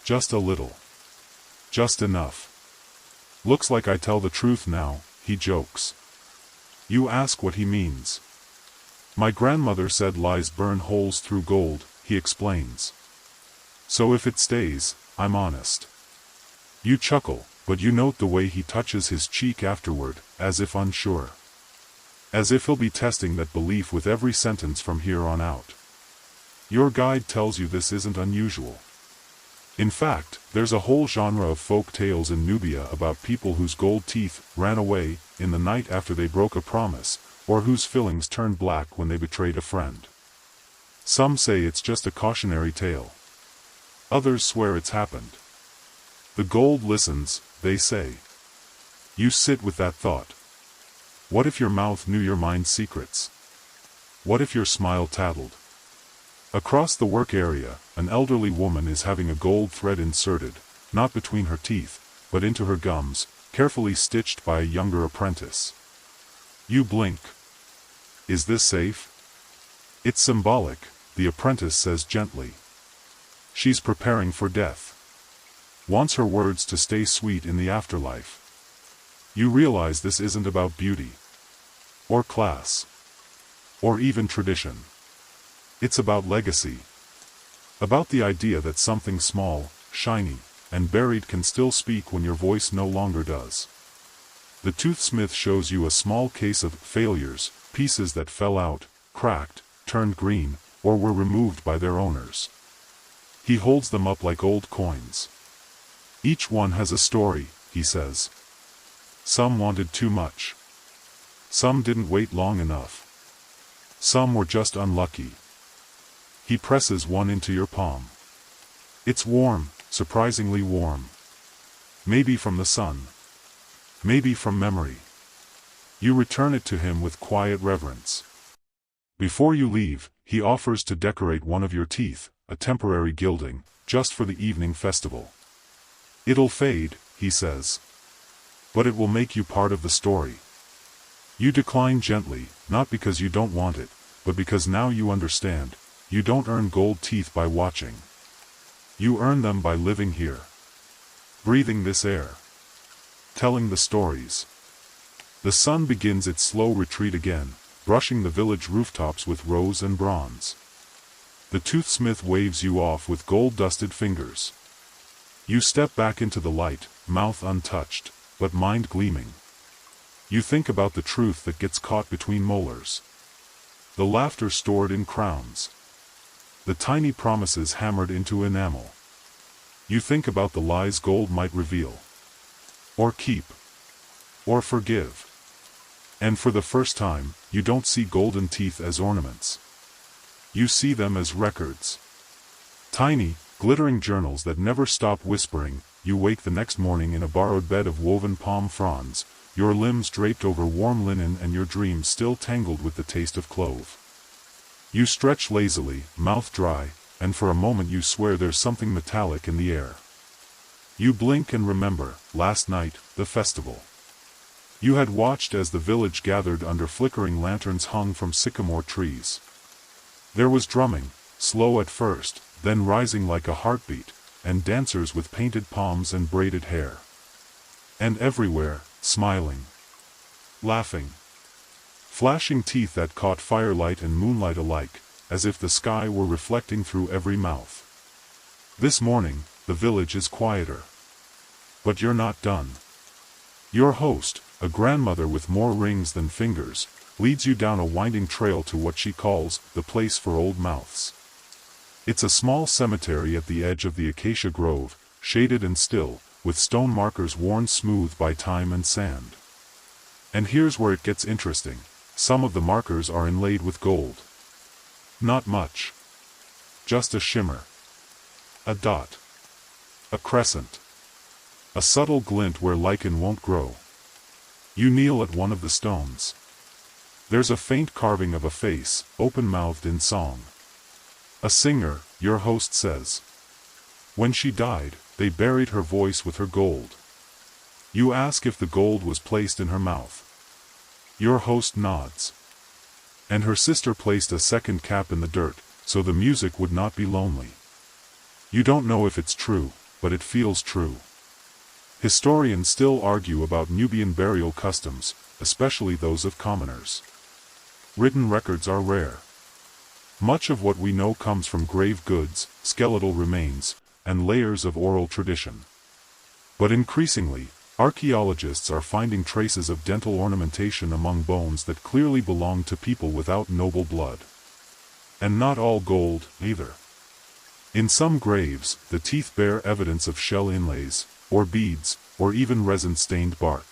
Just a little. Just enough. Looks like I tell the truth now, he jokes. You ask what he means. My grandmother said lies burn holes through gold, he explains. So if it stays, I'm honest. You chuckle, but you note the way he touches his cheek afterward, as if unsure. As if he'll be testing that belief with every sentence from here on out. Your guide tells you this isn't unusual. In fact, there's a whole genre of folk tales in Nubia about people whose gold teeth ran away in the night after they broke a promise, or whose fillings turned black when they betrayed a friend. Some say it's just a cautionary tale. Others swear it's happened. The gold listens, they say. You sit with that thought. What if your mouth knew your mind's secrets? What if your smile tattled? Across the work area, an elderly woman is having a gold thread inserted, not between her teeth, but into her gums, carefully stitched by a younger apprentice. You blink. Is this safe? It's symbolic, the apprentice says gently. She's preparing for death. Wants her words to stay sweet in the afterlife. You realize this isn't about beauty. Or class. Or even tradition. It's about legacy. About the idea that something small, shiny, and buried can still speak when your voice no longer does. The toothsmith shows you a small case of failures, pieces that fell out, cracked, turned green, or were removed by their owners. He holds them up like old coins. Each one has a story, he says. Some wanted too much. Some didn't wait long enough. Some were just unlucky. He presses one into your palm. It's warm, surprisingly warm. Maybe from the sun. Maybe from memory. You return it to him with quiet reverence. Before you leave, he offers to decorate one of your teeth, a temporary gilding, just for the evening festival. It'll fade, he says. But it will make you part of the story. You decline gently, not because you don't want it, but because now you understand, you don't earn gold teeth by watching. You earn them by living here. Breathing this air. Telling the stories. The sun begins its slow retreat again, brushing the village rooftops with rose and bronze. The toothsmith waves you off with gold-dusted fingers. You step back into the light, mouth untouched, but mind gleaming. You think about the truth that gets caught between molars. The laughter stored in crowns. The tiny promises hammered into enamel. You think about the lies gold might reveal. Or keep. Or forgive. And for the first time, you don't see golden teeth as ornaments. You see them as records. Tiny, glittering journals that never stop whispering. You wake the next morning in a borrowed bed of woven palm fronds, your limbs draped over warm linen and your dreams still tangled with the taste of clove. You stretch lazily, mouth dry, and for a moment you swear there's something metallic in the air. You blink and remember, last night, the festival. You had watched as the village gathered under flickering lanterns hung from sycamore trees. There was drumming, slow at first, then rising like a heartbeat, and dancers with painted palms and braided hair. And everywhere, smiling, laughing, flashing teeth that caught firelight and moonlight alike, as if the sky were reflecting through every mouth. This morning, the village is quieter. But you're not done. Your host, a grandmother with more rings than fingers, leads you down a winding trail to what she calls the place for old mouths. It's a small cemetery at the edge of the acacia grove, shaded and still, with stone markers worn smooth by time and sand. And here's where it gets interesting. Some of the markers are inlaid with gold. Not much. Just a shimmer. A dot. A crescent. A subtle glint where lichen won't grow. You kneel at one of the stones. There's a faint carving of a face, open-mouthed in song. A singer, your host says. When she died, they buried her voice with her gold. You ask if the gold was placed in her mouth. Your host nods. And her sister placed a second cap in the dirt, so the music would not be lonely. You don't know if it's true, but it feels true. Historians still argue about Nubian burial customs, especially those of commoners. Written records are rare. Much of what we know comes from grave goods, skeletal remains, and layers of oral tradition. But increasingly, archaeologists are finding traces of dental ornamentation among bones that clearly belong to people without noble blood. And not all gold, either. In some graves, the teeth bear evidence of shell inlays, or beads, or even resin-stained bark.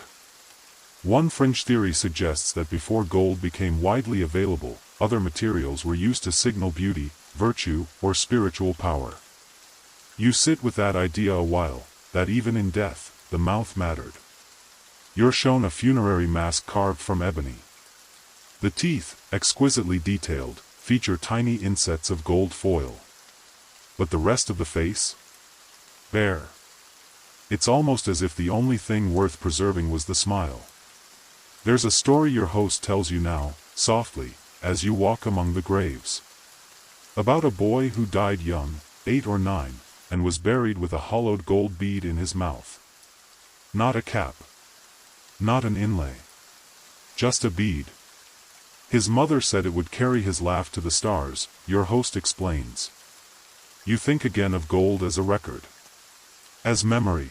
One fringe theory suggests that before gold became widely available, other materials were used to signal beauty, virtue, or spiritual power. You sit with that idea a while, that even in death, the mouth mattered. You're shown a funerary mask carved from ebony. The teeth, exquisitely detailed, feature tiny insets of gold foil. But the rest of the face? Bare. It's almost as if the only thing worth preserving was the smile. There's a story your host tells you now, softly, as you walk among the graves. About a boy who died young, 8 or 9, and was buried with a hollowed gold bead in his mouth. Not a cap. Not an inlay. Just a bead. His mother said it would carry his laugh to the stars, your host explains. You think again of gold as a record. As memory.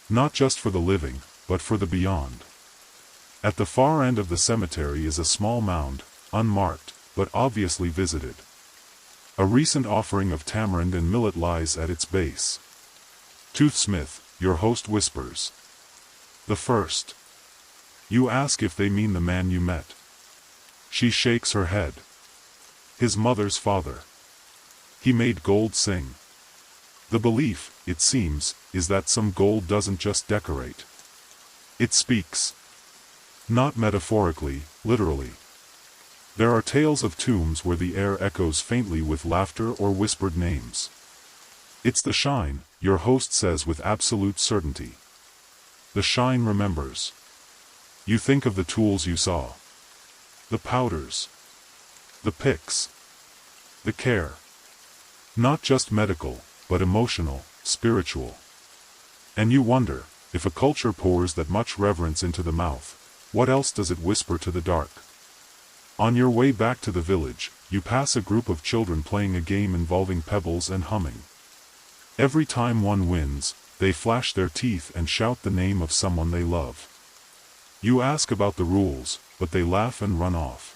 Not just for the living, but for the beyond. At the far end of the cemetery is a small mound, unmarked, but obviously visited. A recent offering of tamarind and millet lies at its base. Toothsmith, your host whispers. The first. You ask if they mean the man you met. She shakes her head. His mother's father. He made gold sing. The belief, it seems, is that some gold doesn't just decorate. It speaks. Not metaphorically, literally. There are tales of tombs where the air echoes faintly with laughter or whispered names. It's the shine, your host says with absolute certainty. The shine remembers. You think of the tools you saw. The powders. The picks. The care. Not just medical, but emotional, spiritual. And you wonder, if a culture pours that much reverence into the mouth, what else does it whisper to the dark? On your way back to the village, you pass a group of children playing a game involving pebbles and humming. Every time one wins, they flash their teeth and shout the name of someone they love. You ask about the rules, but they laugh and run off.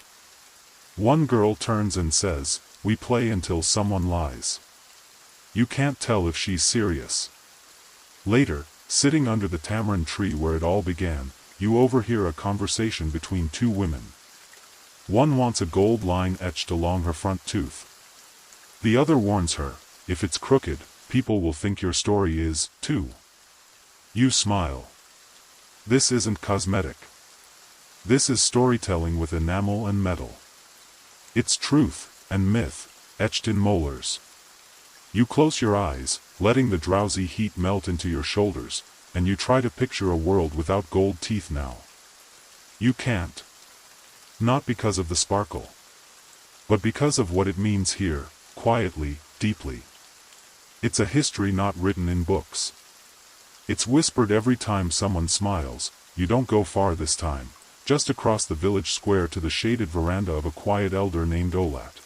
One girl turns and says, "We play until someone lies." You can't tell if she's serious. Later, sitting under the tamarind tree where it all began, you overhear a conversation between two women. One wants a gold line etched along her front tooth. The other warns her, if it's crooked, people will think your story is, too. You smile. This isn't cosmetic. This is storytelling with enamel and metal. It's truth, and myth, etched in molars. You close your eyes, letting the drowsy heat melt into your shoulders, and you try to picture a world without gold teeth now. You can't. Not because of the sparkle. But because of what it means here, quietly, deeply. It's a history not written in books. It's whispered every time someone smiles. You don't go far this time, just across the village square to the shaded veranda of a quiet elder named Olat.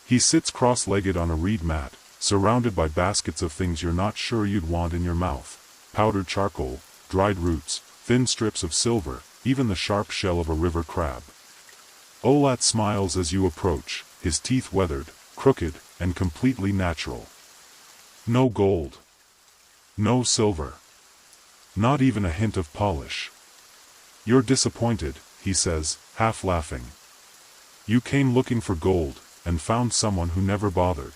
He sits cross-legged on a reed mat, surrounded by baskets of things you're not sure you'd want in your mouth: powdered charcoal, dried roots, thin strips of silver, even the sharp shell of a river crab. Olat smiles as you approach, his teeth weathered, crooked, and completely natural. No gold. No silver. Not even a hint of polish. You're disappointed, he says, half laughing. You came looking for gold, and found someone who never bothered.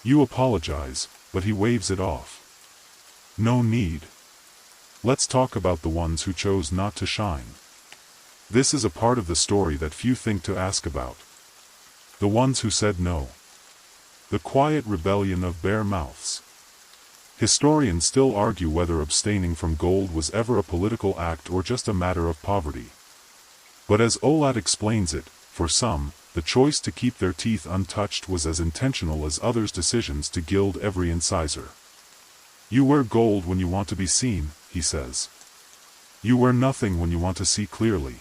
You apologize, but he waves it off. No need. Let's talk about the ones who chose not to shine. This is a part of the story that few think to ask about. The ones who said no. The quiet rebellion of bare mouths. Historians still argue whether abstaining from gold was ever a political act or just a matter of poverty. But as Olat explains it, for some, the choice to keep their teeth untouched was as intentional as others' decisions to gild every incisor. You wear gold when you want to be seen, he says. You wear nothing when you want to see clearly.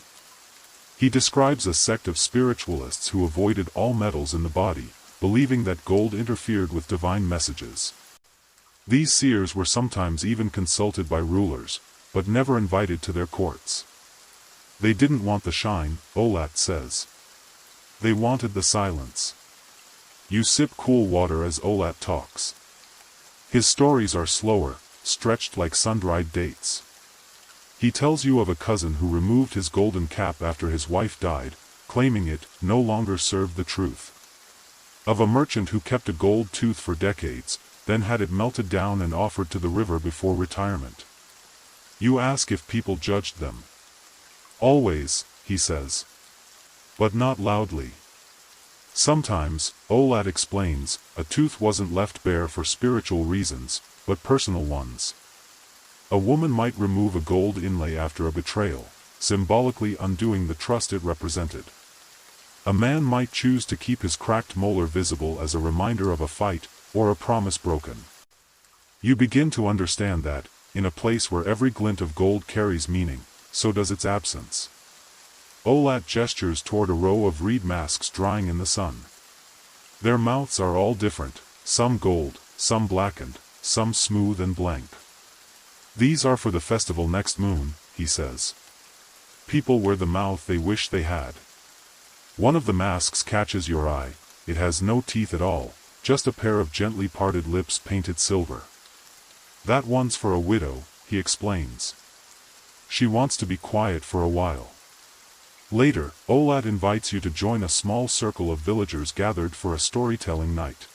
He describes a sect of spiritualists who avoided all metals in the body, believing that gold interfered with divine messages. These seers were sometimes even consulted by rulers, but never invited to their courts. They didn't want the shine, Olat says. They wanted the silence. You sip cool water as Olat talks. His stories are slower, stretched like sun-dried dates. He tells you of a cousin who removed his golden cap after his wife died, claiming it no longer served the truth. Of a merchant who kept a gold tooth for decades, then had it melted down and offered to the river before retirement. You ask if people judged them. Always, he says. But not loudly. Sometimes, Olat explains, a tooth wasn't left bare for spiritual reasons, but personal ones. A woman might remove a gold inlay after a betrayal, symbolically undoing the trust it represented. A man might choose to keep his cracked molar visible as a reminder of a fight, or a promise broken. You begin to understand that, in a place where every glint of gold carries meaning, so does its absence. Olat gestures toward a row of reed masks drying in the sun. Their mouths are all different, some gold, some blackened, some smooth and blank. These are for the festival next moon, he says. People wear the mouth they wish they had. One of the masks catches your eye. It has no teeth at all, just a pair of gently parted lips painted silver. That one's for a widow, he explains. She wants to be quiet for a while. Later, Olat invites you to join a small circle of villagers gathered for a storytelling night.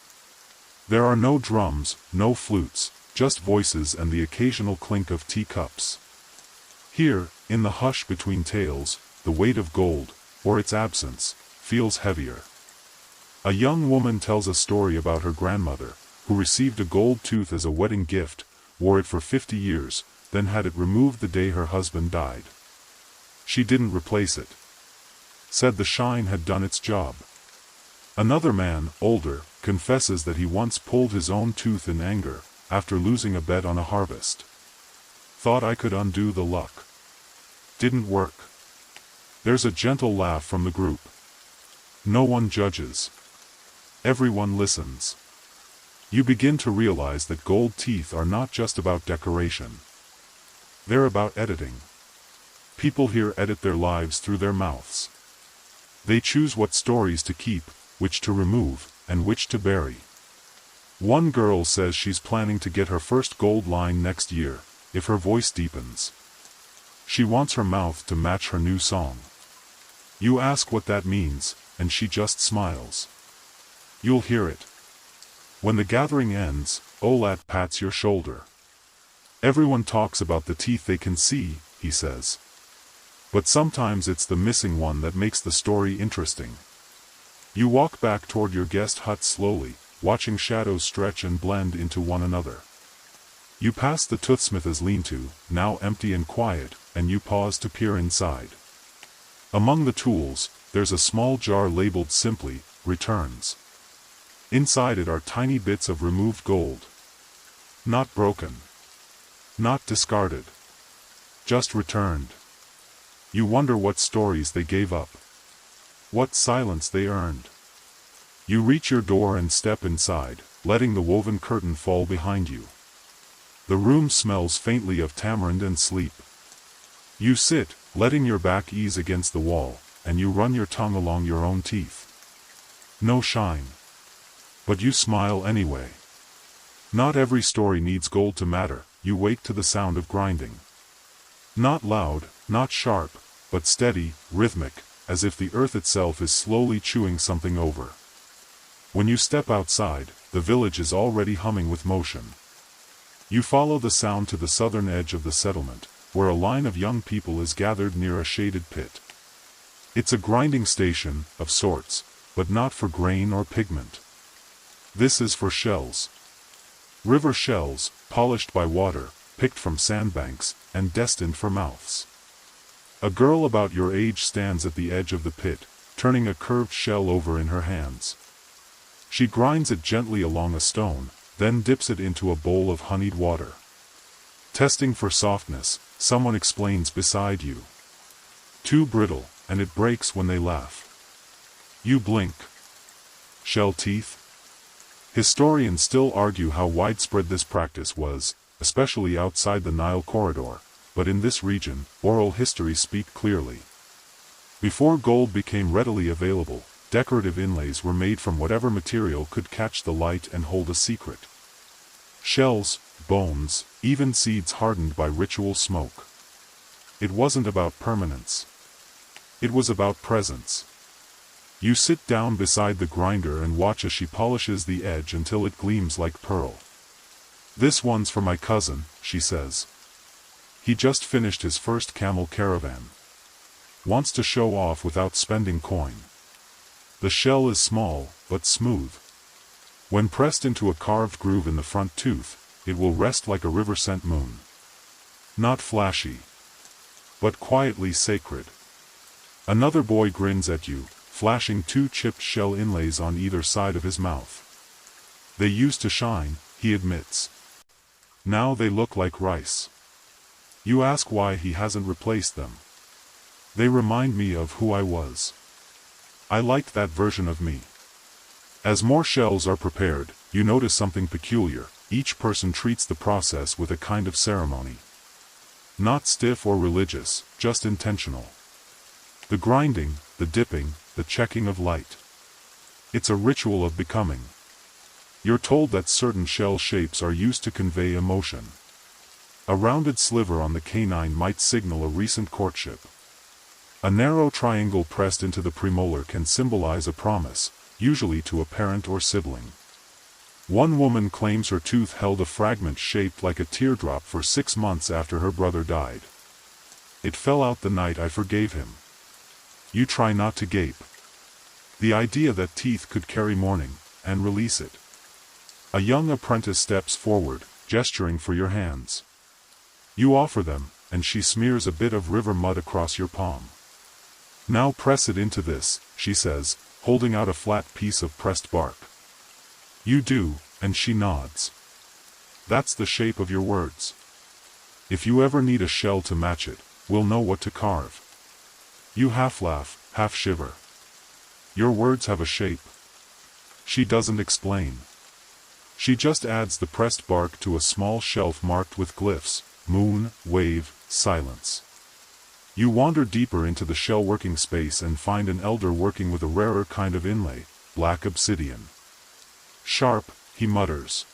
There are no drums, no flutes, just voices and the occasional clink of teacups. Here, in the hush between tales, the weight of gold, or its absence, feels heavier. A young woman tells a story about her grandmother, who received a gold tooth as a wedding gift, wore it for 50 years, then had it removed the day her husband died. She didn't replace it. Said the shine had done its job. Another man, older, confesses that he once pulled his own tooth in anger, after losing a bet on a harvest. Thought I could undo the luck. Didn't work. There's a gentle laugh from the group. No one judges. Everyone listens. You begin to realize that gold teeth are not just about decoration. They're about editing. People here edit their lives through their mouths. They choose what stories to keep, which to remove, and which to bury. One girl says she's planning to get her first gold line next year, if her voice deepens. She wants her mouth to match her new song. You ask what that means, and she just smiles. You'll hear it. When the gathering ends, Olat pats your shoulder. Everyone talks about the teeth they can see, he says. But sometimes it's the missing one that makes the story interesting. You walk back toward your guest hut slowly, watching shadows stretch and blend into one another. You pass the toothsmith's lean-to, now empty and quiet, and you pause to peer inside. Among the tools, there's a small jar labeled simply, returns. Inside it are tiny bits of removed gold. Not broken. Not discarded. Just returned. You wonder what stories they gave up. What silence they earned. You reach your door and step inside, letting the woven curtain fall behind you. The room smells faintly of tamarind and sleep. You sit, letting your back ease against the wall, and you run your tongue along your own teeth. No shine. But you smile anyway. Not every story needs gold to matter. You wake to the sound of grinding. Not loud, not sharp, but steady, rhythmic, as if the earth itself is slowly chewing something over. When you step outside, the village is already humming with motion. You follow the sound to the southern edge of the settlement, where a line of young people is gathered near a shaded pit. It's a grinding station, of sorts, but not for grain or pigment. This is for shells. River shells, polished by water, picked from sandbanks, and destined for mouths. A girl about your age stands at the edge of the pit, turning a curved shell over in her hands. She grinds it gently along a stone, then dips it into a bowl of honeyed water. Testing for softness, someone explains beside you. Too brittle, and it breaks when they laugh. You blink. Shell teeth? Historians still argue how widespread this practice was, especially outside the Nile corridor, but in this region, oral histories speak clearly. Before gold became readily available, decorative inlays were made from whatever material could catch the light and hold a secret. Shells, bones, even seeds hardened by ritual smoke. It wasn't about permanence. It was about presence. You sit down beside the grinder and watch as she polishes the edge until it gleams like pearl. "This one's for my cousin," she says. "He just finished his first camel caravan. Wants to show off without spending coin." The shell is small, but smooth. When pressed into a carved groove in the front tooth, it will rest like a river-sent moon. Not flashy, but quietly sacred. Another boy grins at you, flashing 2 chipped shell inlays on either side of his mouth. "They used to shine," he admits. "Now they look like rice." You ask why he hasn't replaced them. "They remind me of who I was. I liked that version of me." As more shells are prepared, you notice something peculiar. Each person treats the process with a kind of ceremony. Not stiff or religious, just intentional. The grinding, the dipping, the checking of light. It's a ritual of becoming. You're told that certain shell shapes are used to convey emotion. A rounded sliver on the canine might signal a recent courtship. A narrow triangle pressed into the premolar can symbolize a promise, usually to a parent or sibling. One woman claims her tooth held a fragment shaped like a teardrop for 6 months after her brother died. "It fell out the night I forgave him." You try not to gape. The idea that teeth could carry mourning, and release it. A young apprentice steps forward, gesturing for your hands. You offer them, and she smears a bit of river mud across your palm. "Now press it into this," she says, holding out a flat piece of pressed bark. You do, and she nods. "That's the shape of your words. If you ever need a shell to match it, we'll know what to carve." You half laugh, half shiver. "Your words have a shape." She doesn't explain. She just adds the pressed bark to a small shelf marked with glyphs: moon, wave, silence. You wander deeper into the shell working space and find an elder working with a rarer kind of inlay, black obsidian. "Sharp," he mutters.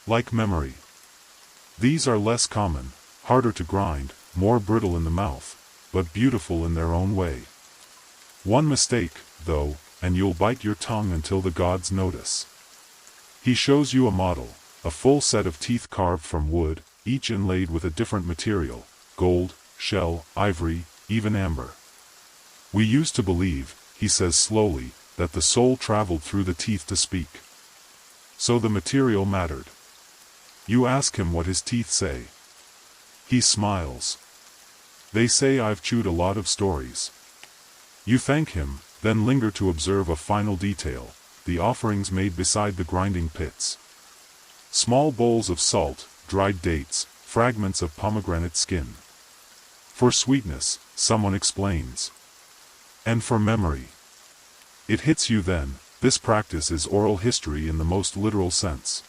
"Like memory." These are less common, harder to grind, more brittle in the mouth, but beautiful in their own way. One mistake, though, and you'll bite your tongue until the gods notice. He shows you a model, a full set of teeth carved from wood, each inlaid with a different material: gold, shell, ivory, even amber. "We used to believe," he says slowly, "that the soul traveled through the teeth to speak. So the material mattered." You ask him what his teeth say. He smiles. "They say I've chewed a lot of stories." You thank him, then linger to observe a final detail: the offerings made beside the grinding pits. Small bowls of salt, dried dates, fragments of pomegranate skin. For sweetness, someone explains. And for memory. It hits you then, this practice is oral history in the most literal sense.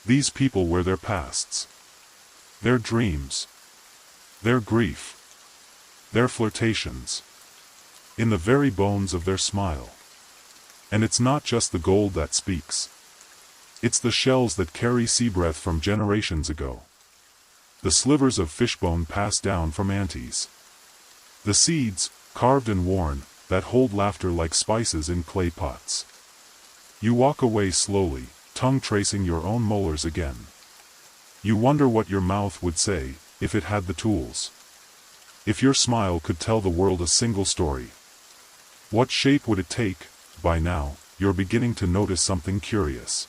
These people were their pasts. Their dreams. Their grief. Their flirtations. In the very bones of their smile. And it's not just the gold that speaks. It's the shells that carry sea breath from generations ago. The slivers of fishbone passed down from aunties. The seeds, carved and worn, that hold laughter like spices in clay pots. You walk away slowly, tongue tracing your own molars again. You wonder what your mouth would say, if it had the tools. If your smile could tell the world a single story. What shape would it take? By now, you're beginning to notice something curious.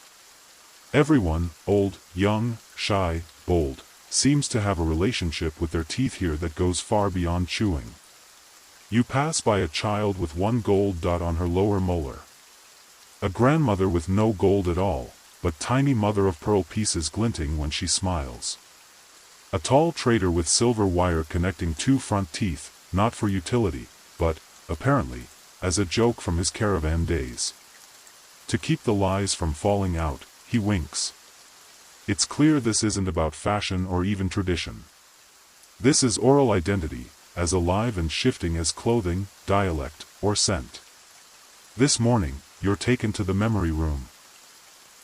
Everyone, old, young, shy, bold, seems to have a relationship with their teeth here that goes far beyond chewing. You pass by a child with one gold dot on her lower molar. A grandmother with no gold at all, but tiny mother-of-pearl pieces glinting when she smiles. A tall trader with silver wire connecting two front teeth, not for utility, but, apparently, as a joke from his caravan days. To keep the lies from falling out, he winks. It's clear this isn't about fashion or even tradition. This is oral identity, as alive and shifting as clothing, dialect, or scent. This morning, you're taken to the memory room.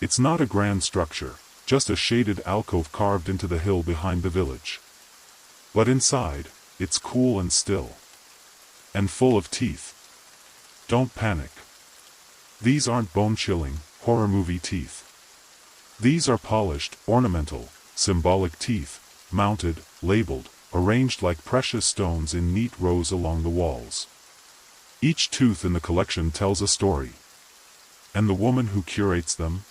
It's not a grand structure, just a shaded alcove carved into the hill behind the village. But inside, it's cool and still. And full of teeth. Don't panic. These aren't bone-chilling, horror movie teeth. These are polished, ornamental, symbolic teeth, mounted, labeled, arranged like precious stones in neat rows along the walls. Each tooth in the collection tells a story. And the woman who curates them?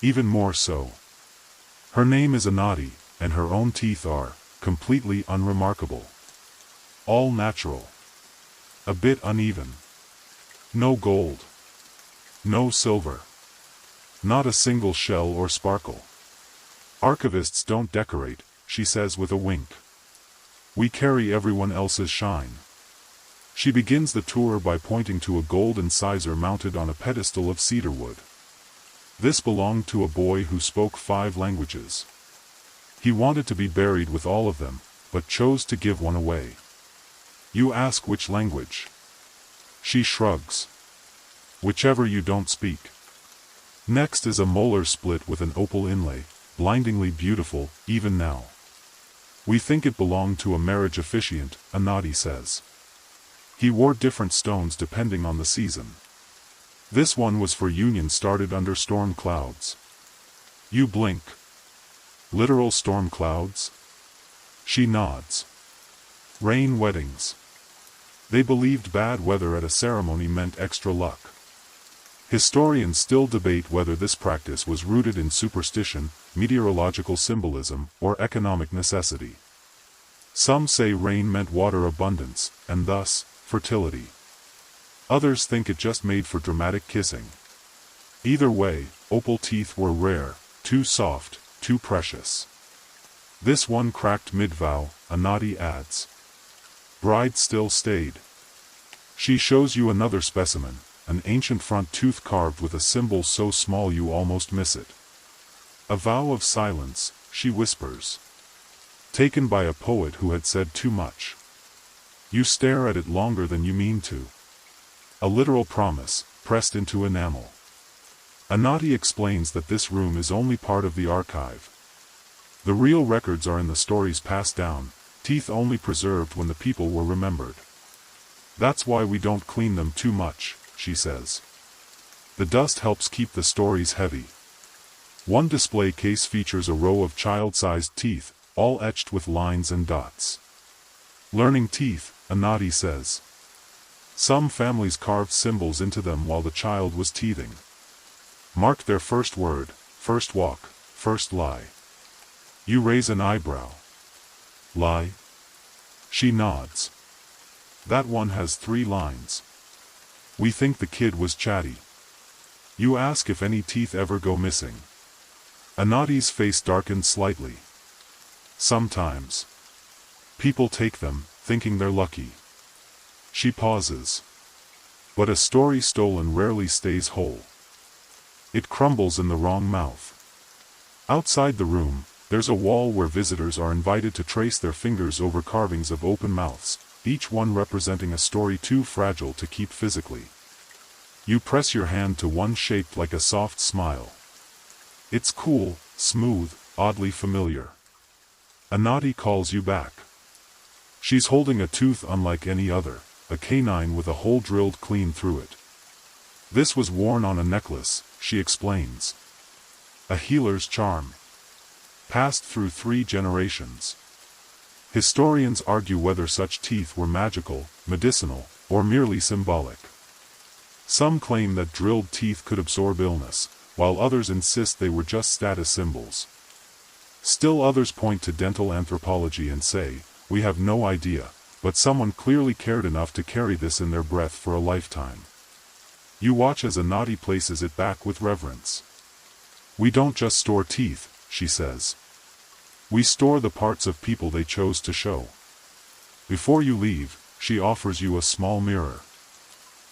Even more so. Her name is Anati, and her own teeth are completely unremarkable. All natural. A bit uneven. No gold. No silver. Not a single shell or sparkle. Archivists don't decorate, she says with a wink. We carry everyone else's shine. She begins the tour by pointing to a gold incisor mounted on a pedestal of cedar wood. This belonged to a boy who spoke 5 languages. He wanted to be buried with all of them, but chose to give one away. You ask which language? She shrugs. Whichever you don't speak. Next is a molar split with an opal inlay, blindingly beautiful, even now. We think it belonged to a marriage officiant, Anati says. He wore different stones depending on the season. This one was for union started under storm clouds. You blink. Literal storm clouds? She nods. Rain weddings. They believed bad weather at a ceremony meant extra luck. Historians still debate whether this practice was rooted in superstition, meteorological symbolism, or economic necessity. Some say rain meant water abundance, and thus, fertility. Others think it just made for dramatic kissing. Either way, opal teeth were rare, too soft, too precious. This one cracked mid-vow, Anati adds. Bride still stayed. She shows you another specimen, an ancient front tooth carved with a symbol so small you almost miss it. A vow of silence, she whispers. Taken by a poet who had said too much. You stare at it longer than you mean to. A literal promise, pressed into enamel. Anati explains that this room is only part of the archive. The real records are in the stories passed down, teeth only preserved when the people were remembered. That's why we don't clean them too much, she says. The dust helps keep the stories heavy. One display case features a row of child-sized teeth, all etched with lines and dots. Learning teeth, Anati says. Some families carved symbols into them while the child was teething. Marked their first word, first walk, first lie. You raise an eyebrow. Lie? She nods. That one has 3 lines. We think the kid was chatty. You ask if any teeth ever go missing. Anati's face darkened slightly. Sometimes. People take them, thinking they're lucky. She pauses. But a story stolen rarely stays whole. It crumbles in the wrong mouth. Outside the room, there's a wall where visitors are invited to trace their fingers over carvings of open mouths, each one representing a story too fragile to keep physically. You press your hand to one shaped like a soft smile. It's cool, smooth, oddly familiar. Anati calls you back. She's holding a tooth unlike any other, a canine with a hole drilled clean through it. This was worn on a necklace, she explains. A healer's charm. Passed through 3 generations. Historians argue whether such teeth were magical, medicinal, or merely symbolic. Some claim that drilled teeth could absorb illness, while others insist they were just status symbols. Still others point to dental anthropology and say, we have no idea, but someone clearly cared enough to carry this in their breath for a lifetime. You watch as Anati places it back with reverence. We don't just store teeth, she says. We store the parts of people they chose to show. Before you leave, she offers you a small mirror.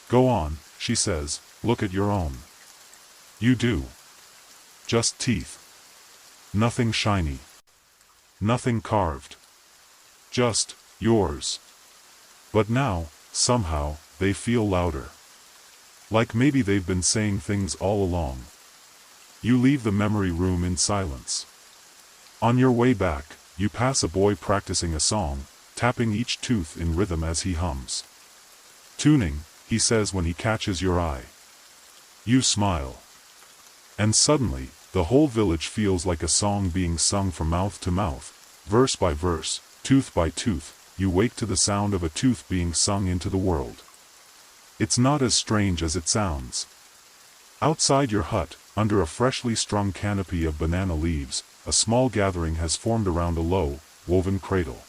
Go on, she says, look at your own. You do. Just teeth. Nothing shiny. Nothing carved. Just yours. But now, somehow, they feel louder. Like maybe they've been saying things all along. You leave the memory room in silence. On your way back, you pass a boy practicing a song, tapping each tooth in rhythm as he hums. Tuning, he says when he catches your eye. You smile. And suddenly, the whole village feels like a song being sung from mouth to mouth, verse by verse, tooth by tooth. You wake to the sound of a tooth being sung into the world. It's not as strange as it sounds. Outside your hut, under a freshly strung canopy of banana leaves, a small gathering has formed around a low, woven cradle.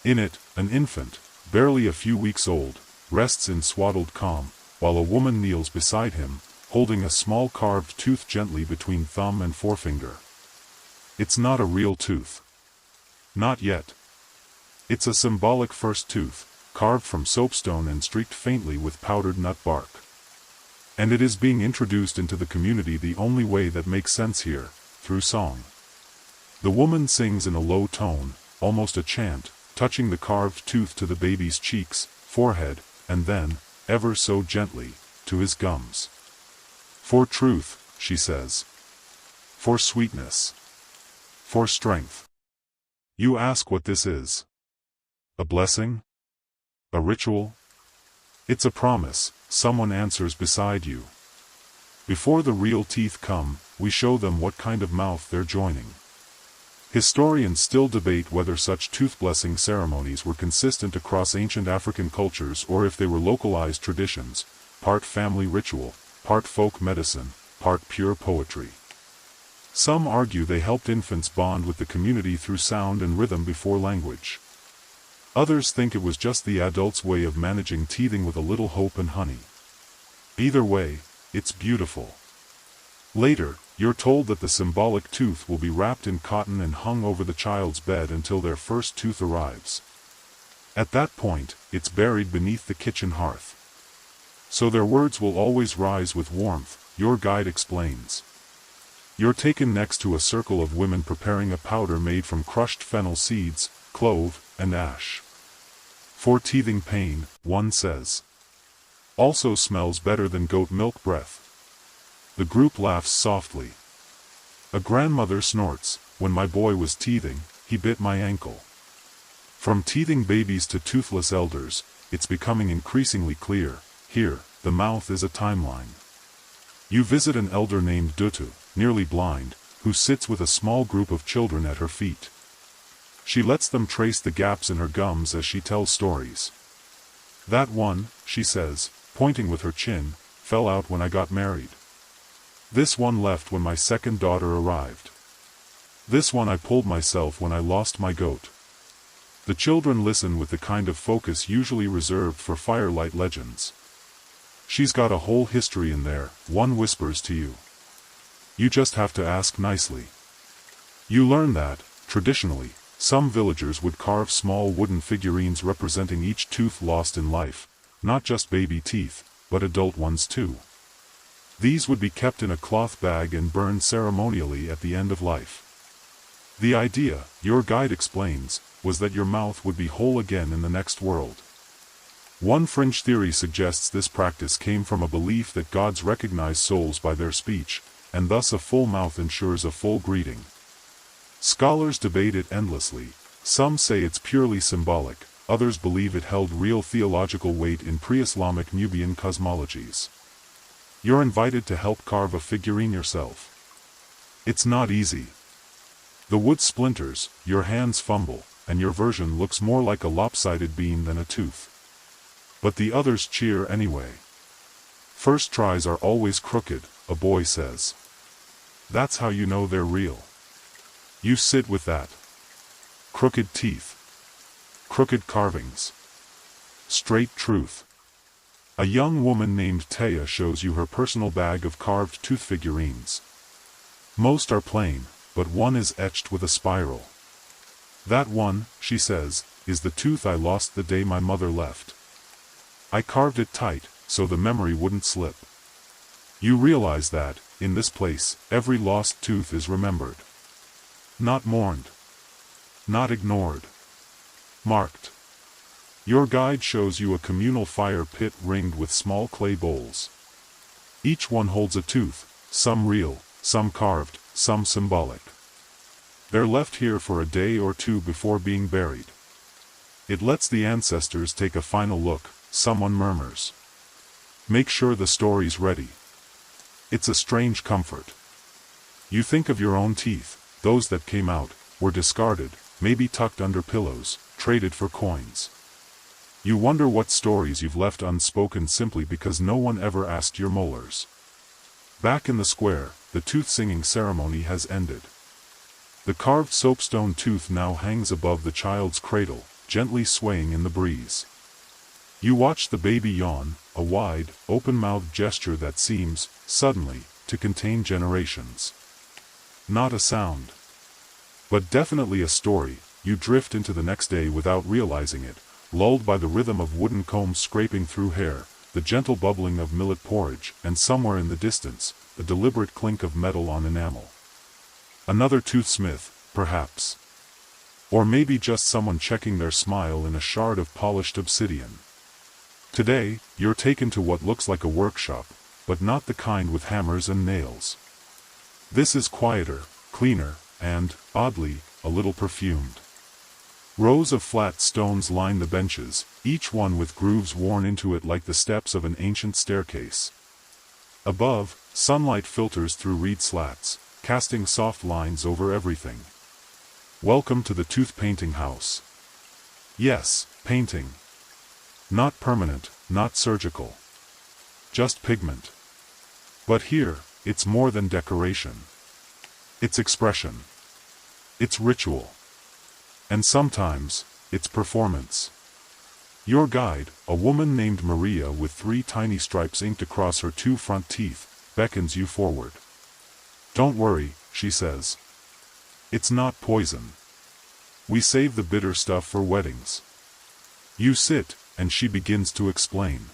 In it, an infant, barely a few weeks old, rests in swaddled calm, while a woman kneels beside him, holding a small carved tooth gently between thumb and forefinger. It's not a real tooth. Not yet. It's a symbolic first tooth, carved from soapstone and streaked faintly with powdered nut bark. And it is being introduced into the community the only way that makes sense here, through song. The woman sings in a low tone, almost a chant, touching the carved tooth to the baby's cheeks, forehead, and then, ever so gently, to his gums. For truth, she says. For sweetness. For strength. You ask what this is. A blessing? A ritual? It's a promise, someone answers beside you. Before the real teeth come, we show them what kind of mouth they're joining. Historians still debate whether such tooth-blessing ceremonies were consistent across ancient African cultures or if they were localized traditions, part family ritual, part folk medicine, part pure poetry. Some argue they helped infants bond with the community through sound and rhythm before language. Others think it was just the adult's way of managing teething with a little hope and honey. Either way, it's beautiful. Later, you're told that the symbolic tooth will be wrapped in cotton and hung over the child's bed until their first tooth arrives. At that point, it's buried beneath the kitchen hearth. So their words will always rise with warmth, your guide explains. You're taken next to a circle of women preparing a powder made from crushed fennel seeds, clove, and ash. For teething pain, one says. Also smells better than goat milk breath. The group laughs softly. A grandmother snorts, when my boy was teething, he bit my ankle. From teething babies to toothless elders, it's becoming increasingly clear, here, the mouth is a timeline. You visit an elder named Dutu, nearly blind, who sits with a small group of children at her feet. She lets them trace the gaps in her gums as she tells stories. That one, she says, pointing with her chin, fell out when I got married. This one left when my second daughter arrived. This one I pulled myself when I lost my goat. The children listen with the kind of focus usually reserved for firelight legends. She's got a whole history in there, one whispers to you. You just have to ask nicely. You learn that, traditionally, some villagers would carve small wooden figurines representing each tooth lost in life, not just baby teeth, but adult ones too. These would be kept in a cloth bag and burned ceremonially at the end of life. The idea, your guide explains, was that your mouth would be whole again in the next world. One fringe theory suggests this practice came from a belief that gods recognize souls by their speech, and thus a full mouth ensures a full greeting. Scholars debate it endlessly. Some say it's purely symbolic, others believe it held real theological weight in pre-Islamic Nubian cosmologies. You're invited to help carve a figurine yourself. It's not easy. The wood splinters, your hands fumble, and your version looks more like a lopsided bean than a tooth. But the others cheer anyway. First tries are always crooked, a boy says. That's how you know they're real. You sit with that. Crooked teeth. Crooked carvings. Straight truth. A young woman named Taya shows you her personal bag of carved tooth figurines. Most are plain, but one is etched with a spiral. That one, she says, is the tooth I lost the day my mother left. I carved it tight, so the memory wouldn't slip. You realize that, in this place, every lost tooth is remembered. Not mourned. Not ignored. Marked. Your guide shows you a communal fire pit ringed with small clay bowls. Each one holds a tooth, some real, some carved, some symbolic. They're left here for a day or two before being buried. It lets the ancestors take a final look, someone murmurs. Make sure the story's ready. It's a strange comfort. You think of your own teeth, those that came out, were discarded, maybe tucked under pillows, traded for coins. You wonder what stories you've left unspoken simply because no one ever asked your molars. Back in the square, the tooth-singing ceremony has ended. The carved soapstone tooth now hangs above the child's cradle, gently swaying in the breeze. You watch the baby yawn, a wide, open-mouthed gesture that seems, suddenly, to contain generations. Not a sound. But definitely a story. You drift into the next day without realizing it, lulled by the rhythm of wooden combs scraping through hair, the gentle bubbling of millet porridge, and somewhere in the distance, the deliberate clink of metal on enamel. Another toothsmith, perhaps. Or maybe just someone checking their smile in a shard of polished obsidian. Today, you're taken to what looks like a workshop, but not the kind with hammers and nails. This is quieter, cleaner, and, oddly, a little perfumed. Rows of flat stones line the benches, each one with grooves worn into it like the steps of an ancient staircase. Above, sunlight filters through reed slats, casting soft lines over everything. Welcome to the tooth painting house. Yes, painting. Not permanent, not surgical. Just pigment. But here, it's more than decoration. It's expression. It's ritual. And sometimes, it's performance. Your guide, a woman named Maria with 3 tiny stripes inked across her 2 front teeth, beckons you forward. Don't worry, she says. It's not poison. We save the bitter stuff for weddings. You sit, and she begins to explain.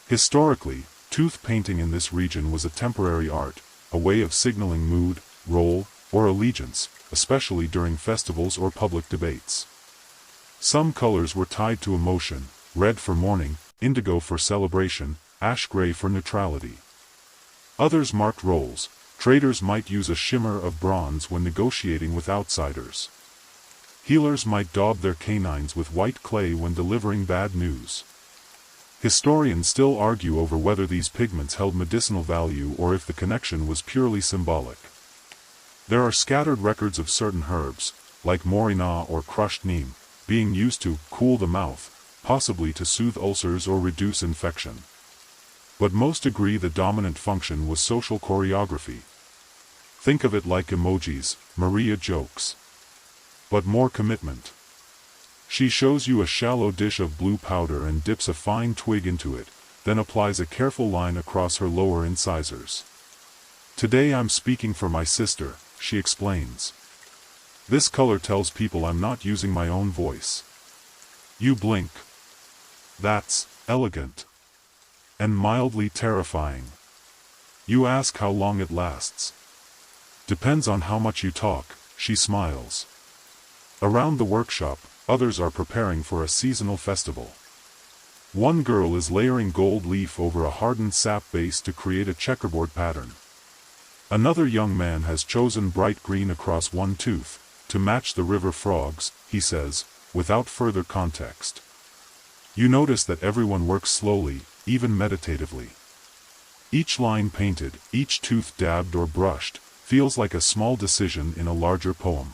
Historically, tooth painting in this region was a temporary art, a way of signaling mood, role, or allegiance, especially during festivals or public debates. Some colors were tied to emotion, red for mourning, indigo for celebration, ash gray for neutrality. Others marked roles. Traders might use a shimmer of bronze when negotiating with outsiders. Healers might daub their canines with white clay when delivering bad news. Historians still argue over whether these pigments held medicinal value or if the connection was purely symbolic. There are scattered records of certain herbs, like morina or crushed neem, being used to cool the mouth, possibly to soothe ulcers or reduce infection. But most agree the dominant function was social choreography. Think of it like emojis, Maria jokes. But more commitment. She shows you a shallow dish of blue powder and dips a fine twig into it, then applies a careful line across her lower incisors. "Today I'm speaking for my sister," she explains. "This color tells people I'm not using my own voice." You blink. That's elegant. And mildly terrifying. You ask how long it lasts. "Depends on how much you talk," she smiles. Around the workshop, others are preparing for a seasonal festival. One girl is layering gold leaf over a hardened sap base to create a checkerboard pattern. Another young man has chosen bright green across one tooth, to match the river frogs, he says, without further context. You notice that everyone works slowly, even meditatively. Each line painted, each tooth dabbed or brushed, feels like a small decision in a larger poem.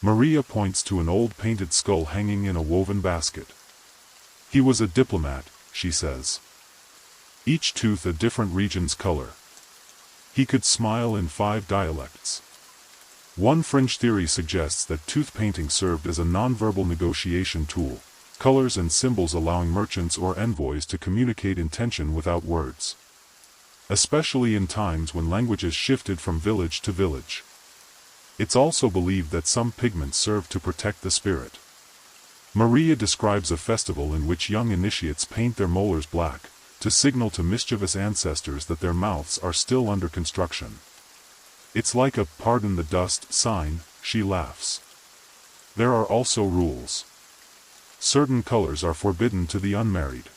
Maria points to an old painted skull hanging in a woven basket. "He was a diplomat," she says. Each tooth a different region's color. He could smile in 5 dialects. One fringe theory suggests that tooth painting served as a nonverbal negotiation tool, colors and symbols allowing merchants or envoys to communicate intention without words. Especially in times when languages shifted from village to village. It's also believed that some pigments served to protect the spirit. Maria describes a festival in which young initiates paint their molars black, to signal to mischievous ancestors that their mouths are still under construction. It's like a "pardon the dust" sign, she laughs. There are also rules. Certain colors are forbidden to the unmarried.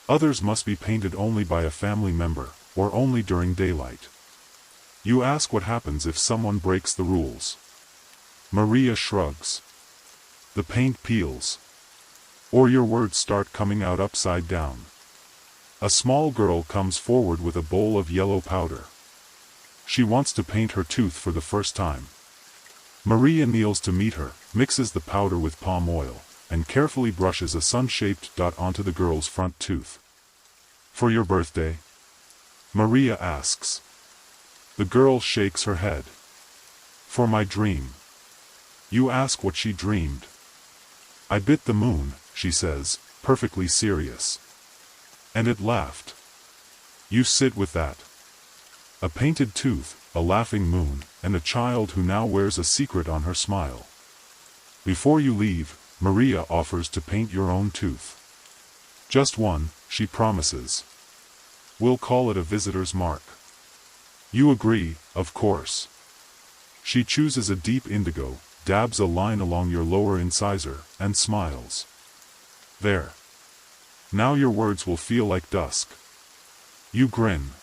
Others must be painted only by a family member, or only during daylight. You ask what happens if someone breaks the rules. Maria shrugs. The paint peels. Or your words start coming out upside down. A small girl comes forward with a bowl of yellow powder. She wants to paint her tooth for the first time. Maria kneels to meet her, mixes the powder with palm oil, and carefully brushes a sun-shaped dot onto the girl's front tooth. "For your birthday?" Maria asks. The girl shakes her head. "For my dream." You ask what she dreamed. "I bit the moon," she says, perfectly serious. "And it laughed." You sit with that. A painted tooth, a laughing moon, and a child who now wears a secret on her smile. Before you leave, Maria offers to paint your own tooth. "Just one," she promises. "We'll call it a visitor's mark." You agree, of course. She chooses a deep indigo, dabs a line along your lower incisor, and smiles. "There. Now your words will feel like dusk." You grin.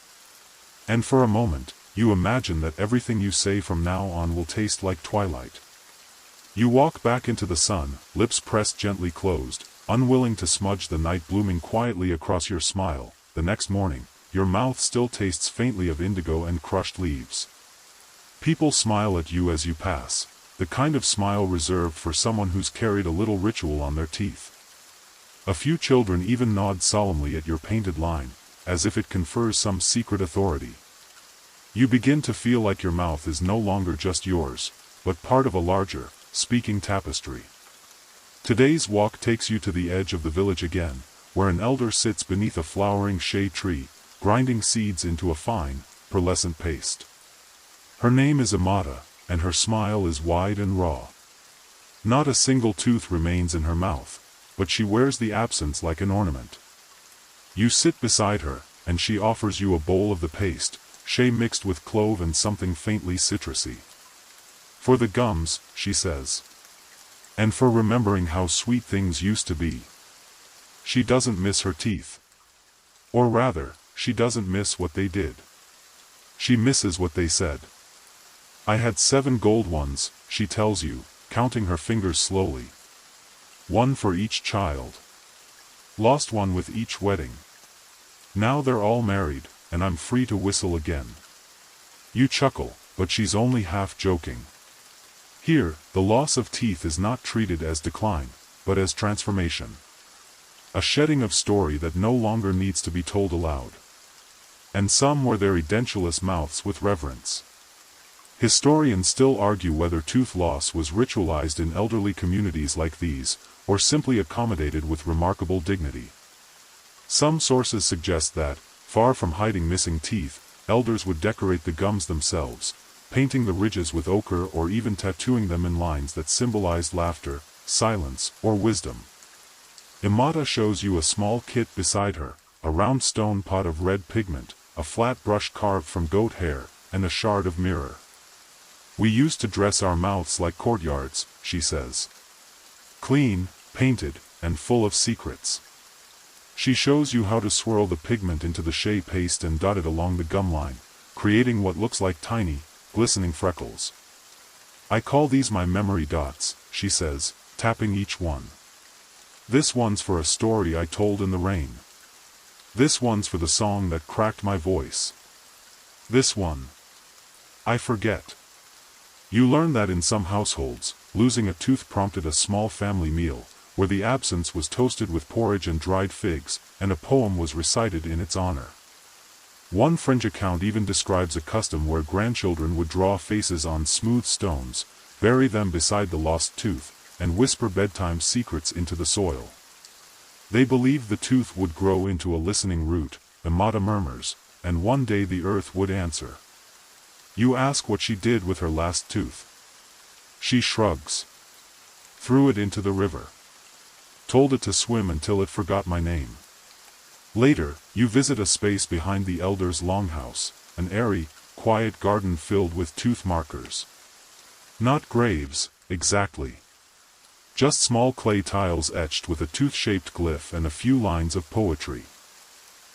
And for a moment, you imagine that everything you say from now on will taste like twilight. You walk back into the sun, lips pressed gently closed, unwilling to smudge the night blooming quietly across your smile. The next morning, your mouth still tastes faintly of indigo and crushed leaves. People smile at you as you pass, the kind of smile reserved for someone who's carried a little ritual on their teeth. A few children even nod solemnly at your painted line, as if it confers some secret authority. You begin to feel like your mouth is no longer just yours, but part of a larger, speaking tapestry. Today's walk takes you to the edge of the village again, where an elder sits beneath a flowering shade tree, grinding seeds into a fine, pearlescent paste. Her name is Amata, and her smile is wide and raw. Not a single tooth remains in her mouth, but she wears the absence like an ornament. You sit beside her, and she offers you a bowl of the paste, shea mixed with clove and something faintly citrusy. "For the gums," she says. "And for remembering how sweet things used to be." She doesn't miss her teeth. Or rather, she doesn't miss what they did. She misses what they said. "I had 7 gold ones," she tells you, counting her fingers slowly. "One for each child. Lost one with each wedding. Now they're all married, and I'm free to whistle again." You chuckle, but she's only half joking. Here, the loss of teeth is not treated as decline, but as transformation. A shedding of story that no longer needs to be told aloud. And some wear their edentulous mouths with reverence. Historians still argue whether tooth loss was ritualized in elderly communities like these, or simply accommodated with remarkable dignity. Some sources suggest that, far from hiding missing teeth, elders would decorate the gums themselves, painting the ridges with ochre or even tattooing them in lines that symbolized laughter, silence, or wisdom. Imata shows you a small kit beside her, a round stone pot of red pigment, a flat brush carved from goat hair, and a shard of mirror. We used to dress our mouths like courtyards, she says. Clean, painted, and full of secrets. She shows you how to swirl the pigment into the shea paste and dot it along the gum line, creating what looks like tiny, glistening freckles. I call these my memory dots, she says, tapping each one. This one's for a story I told in the rain. This one's for the song that cracked my voice. This one. I forget. You learn that in some households, losing a tooth prompted a small family meal, where the absence was toasted with porridge and dried figs, and a poem was recited in its honor. One French account even describes a custom where grandchildren would draw faces on smooth stones, bury them beside the lost tooth, and whisper bedtime secrets into the soil. They believed the tooth would grow into a listening root, Imata murmurs, and one day the earth would answer. You ask what she did with her last tooth. She shrugs. Threw it into the river. Told it to swim until it forgot my name. Later, you visit a space behind the elder's longhouse, an airy, quiet garden filled with tooth markers. Not graves, exactly. Just small clay tiles etched with a tooth-shaped glyph and a few lines of poetry.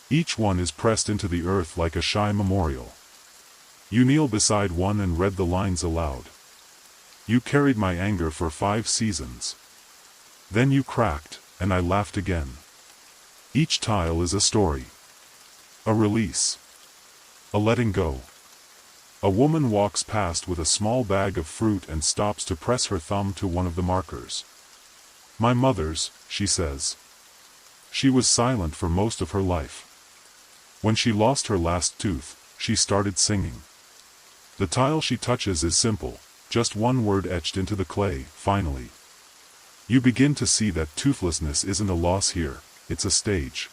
Each one is pressed into the earth like a shy memorial. You kneel beside one and read the lines aloud. You carried my anger for 5 seasons. Then you cracked, and I laughed again. Each tile is a story. A release. A letting go. A woman walks past with a small bag of fruit and stops to press her thumb to one of the markers. My mother's, she says. She was silent for most of her life. When she lost her last tooth, she started singing. The tile she touches is simple, just one word etched into the clay, finally. You begin to see that toothlessness isn't a loss here, it's a stage.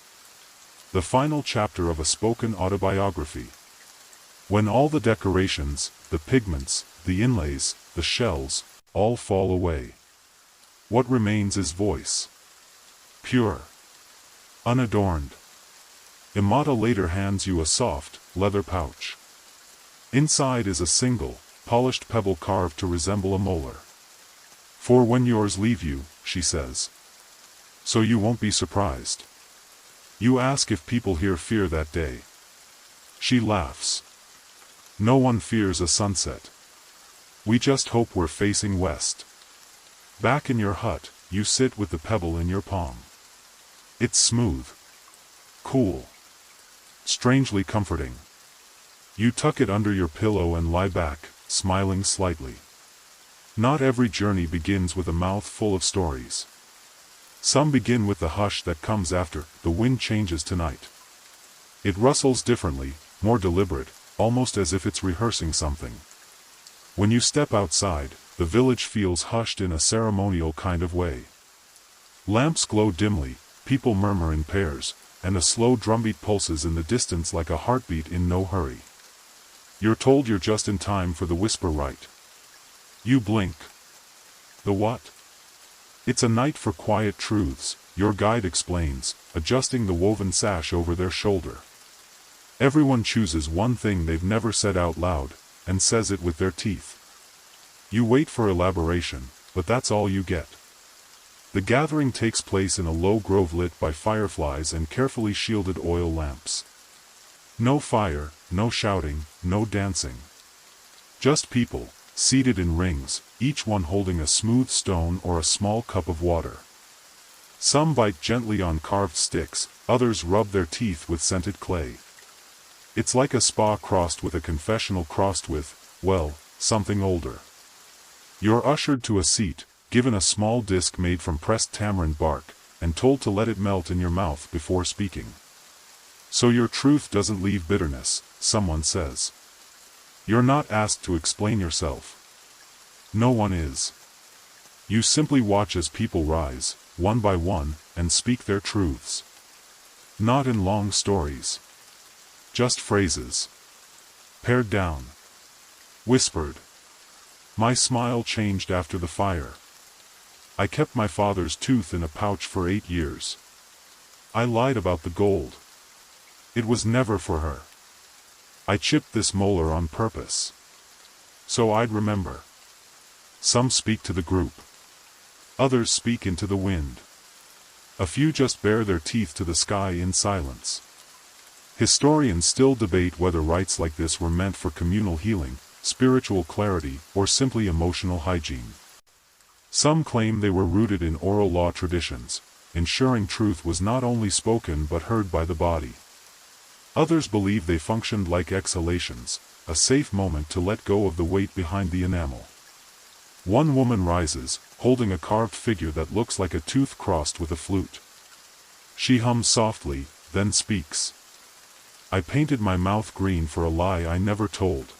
The final chapter of a spoken autobiography. When all the decorations, the pigments, the inlays, the shells, all fall away. What remains is voice. Pure. Unadorned. Imata later hands you a soft, leather pouch. Inside is a single, polished pebble carved to resemble a molar. For when yours leave you, she says. So you won't be surprised. You ask if people here fear that day. She laughs. No one fears a sunset. We just hope we're facing west. Back in your hut, you sit with the pebble in your palm. It's smooth. Cool. Strangely comforting. You tuck it under your pillow and lie back, smiling slightly. Not every journey begins with a mouth full of stories. Some begin with the hush that comes after the wind changes tonight. It rustles differently, more deliberate, almost as if it's rehearsing something. When you step outside, the village feels hushed in a ceremonial kind of way. Lamps glow dimly, people murmur in pairs, and a slow drumbeat pulses in the distance like a heartbeat in no hurry. You're told you're just in time for the whisper right. You blink. The what? It's a night for quiet truths, your guide explains, adjusting the woven sash over their shoulder. Everyone chooses one thing they've never said out loud, and says it with their teeth. You wait for elaboration, but that's all you get. The gathering takes place in a low grove lit by fireflies and carefully shielded oil lamps. No fire, no shouting, no dancing. Just people, seated in rings, each one holding a smooth stone or a small cup of water. Some bite gently on carved sticks, others rub their teeth with scented clay. It's like a spa crossed with a confessional crossed with, well, something older. You're ushered to a seat, given a small disc made from pressed tamarind bark, and told to let it melt in your mouth before speaking. So your truth doesn't leave bitterness, someone says. You're not asked to explain yourself. No one is. You simply watch as people rise, one by one, and speak their truths. Not in long stories. Just phrases. Pared down. Whispered. My smile changed after the fire. I kept my father's tooth in a pouch for 8 years. I lied about the gold. It was never for her. I chipped this molar on purpose. So I'd remember. Some speak to the group. Others speak into the wind. A few just bare their teeth to the sky in silence. Historians still debate whether rites like this were meant for communal healing, spiritual clarity, or simply emotional hygiene. Some claim they were rooted in oral law traditions, ensuring truth was not only spoken but heard by the body. Others believe they functioned like exhalations, a safe moment to let go of the weight behind the enamel. One woman rises, holding a carved figure that looks like a tooth crossed with a flute. She hums softly, then speaks. I painted my mouth green for a lie I never told.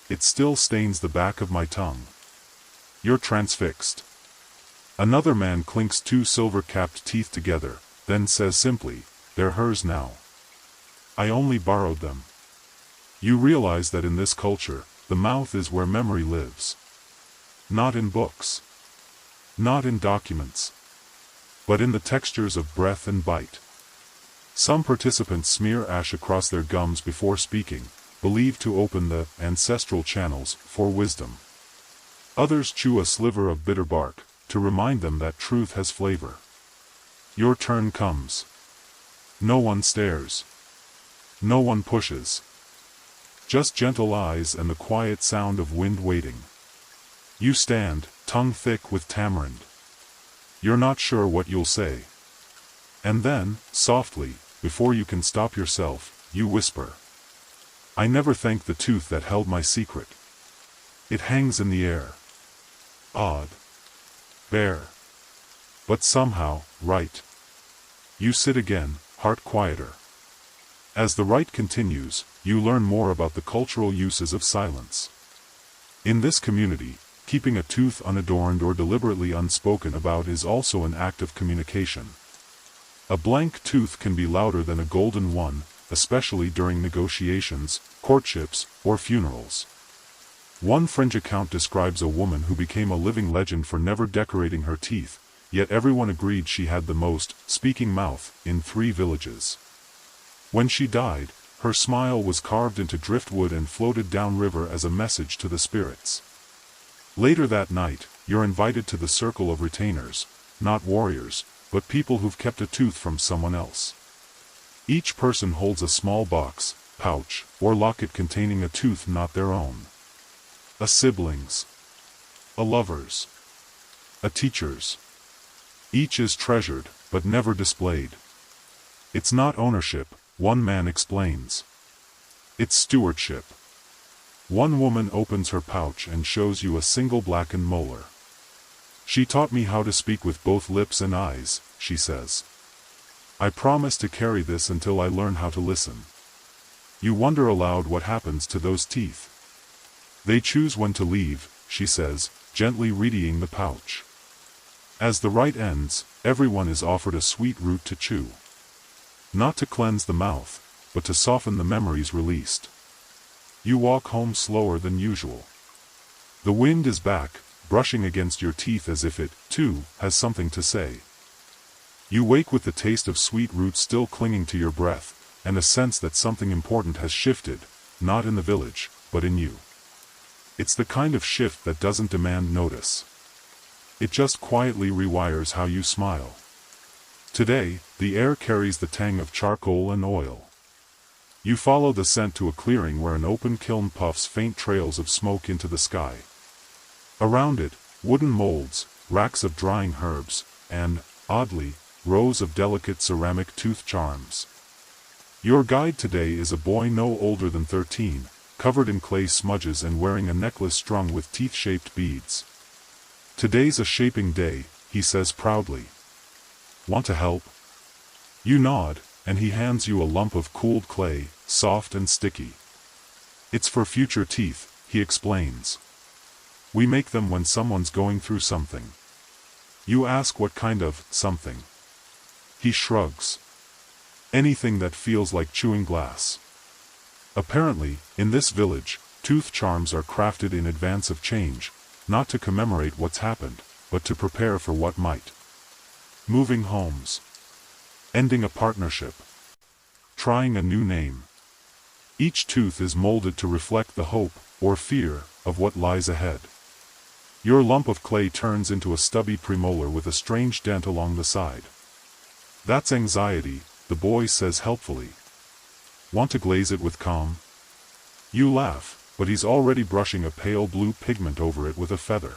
It still stains the back of my tongue. You're transfixed. Another man clinks 2 silver-capped teeth together, then says simply, "They're hers now. I only borrowed them." You realize that in this culture, the mouth is where memory lives. Not in books. Not in documents. But in the textures of breath and bite. Some participants smear ash across their gums before speaking, believed to open the ancestral channels for wisdom. Others chew a sliver of bitter bark, to remind them that truth has flavor. Your turn comes. No one stares. No one pushes. Just gentle eyes and the quiet sound of wind waiting. You stand, tongue thick with tamarind. You're not sure what you'll say. And then, softly, before you can stop yourself, you whisper. I never thanked the tooth that held my secret. It hangs in the air. Odd. Bare. But somehow, right. You sit again, heart quieter. As the rite continues, you learn more about the cultural uses of silence. In this community, keeping a tooth unadorned or deliberately unspoken about is also an act of communication. A blank tooth can be louder than a golden one, especially during negotiations, courtships, or funerals. One French account describes a woman who became a living legend for never decorating her teeth, yet everyone agreed she had the most speaking mouth in 3 villages. When she died, her smile was carved into driftwood and floated downriver as a message to the spirits. Later that night, you're invited to the circle of retainers, not warriors, but people who've kept a tooth from someone else. Each person holds a small box, pouch, or locket containing a tooth not their own. A sibling's. A lover's. A teacher's. Each is treasured, but never displayed. It's not ownership, one man explains. It's stewardship. One woman opens her pouch and shows you a single blackened molar. She taught me how to speak with both lips and eyes, she says. I promise to carry this until I learn how to listen. You wonder aloud what happens to those teeth. They choose when to leave, she says, gently readying the pouch. As the rite ends, everyone is offered a sweet root to chew. Not to cleanse the mouth, but to soften the memories released. You walk home slower than usual. The wind is back, brushing against your teeth as if it, too, has something to say. You wake with the taste of sweet roots still clinging to your breath, and a sense that something important has shifted, not in the village, but in you. It's the kind of shift that doesn't demand notice. It just quietly rewires how you smile. Today, the air carries the tang of charcoal and oil. You follow the scent to a clearing where an open kiln puffs faint trails of smoke into the sky. Around it, wooden molds, racks of drying herbs, and, oddly, rows of delicate ceramic tooth charms. Your guide today is a boy no older than 13, covered in clay smudges and wearing a necklace strung with teeth-shaped beads. Today's a shaping day, he says proudly. Want to help? You nod, and he hands you a lump of cooled clay, soft and sticky. It's for future teeth, he explains. We make them when someone's going through something. You ask what kind of something. He shrugs. Anything that feels like chewing glass. Apparently, in this village, tooth charms are crafted in advance of change, not to commemorate what's happened, but to prepare for what might. Moving homes. Ending a partnership. Trying a new name. Each tooth is molded to reflect the hope, or fear, of what lies ahead. Your lump of clay turns into a stubby premolar with a strange dent along the side. That's anxiety, the boy says helpfully. Want to glaze it with calm? You laugh, but he's already brushing a pale blue pigment over it with a feather.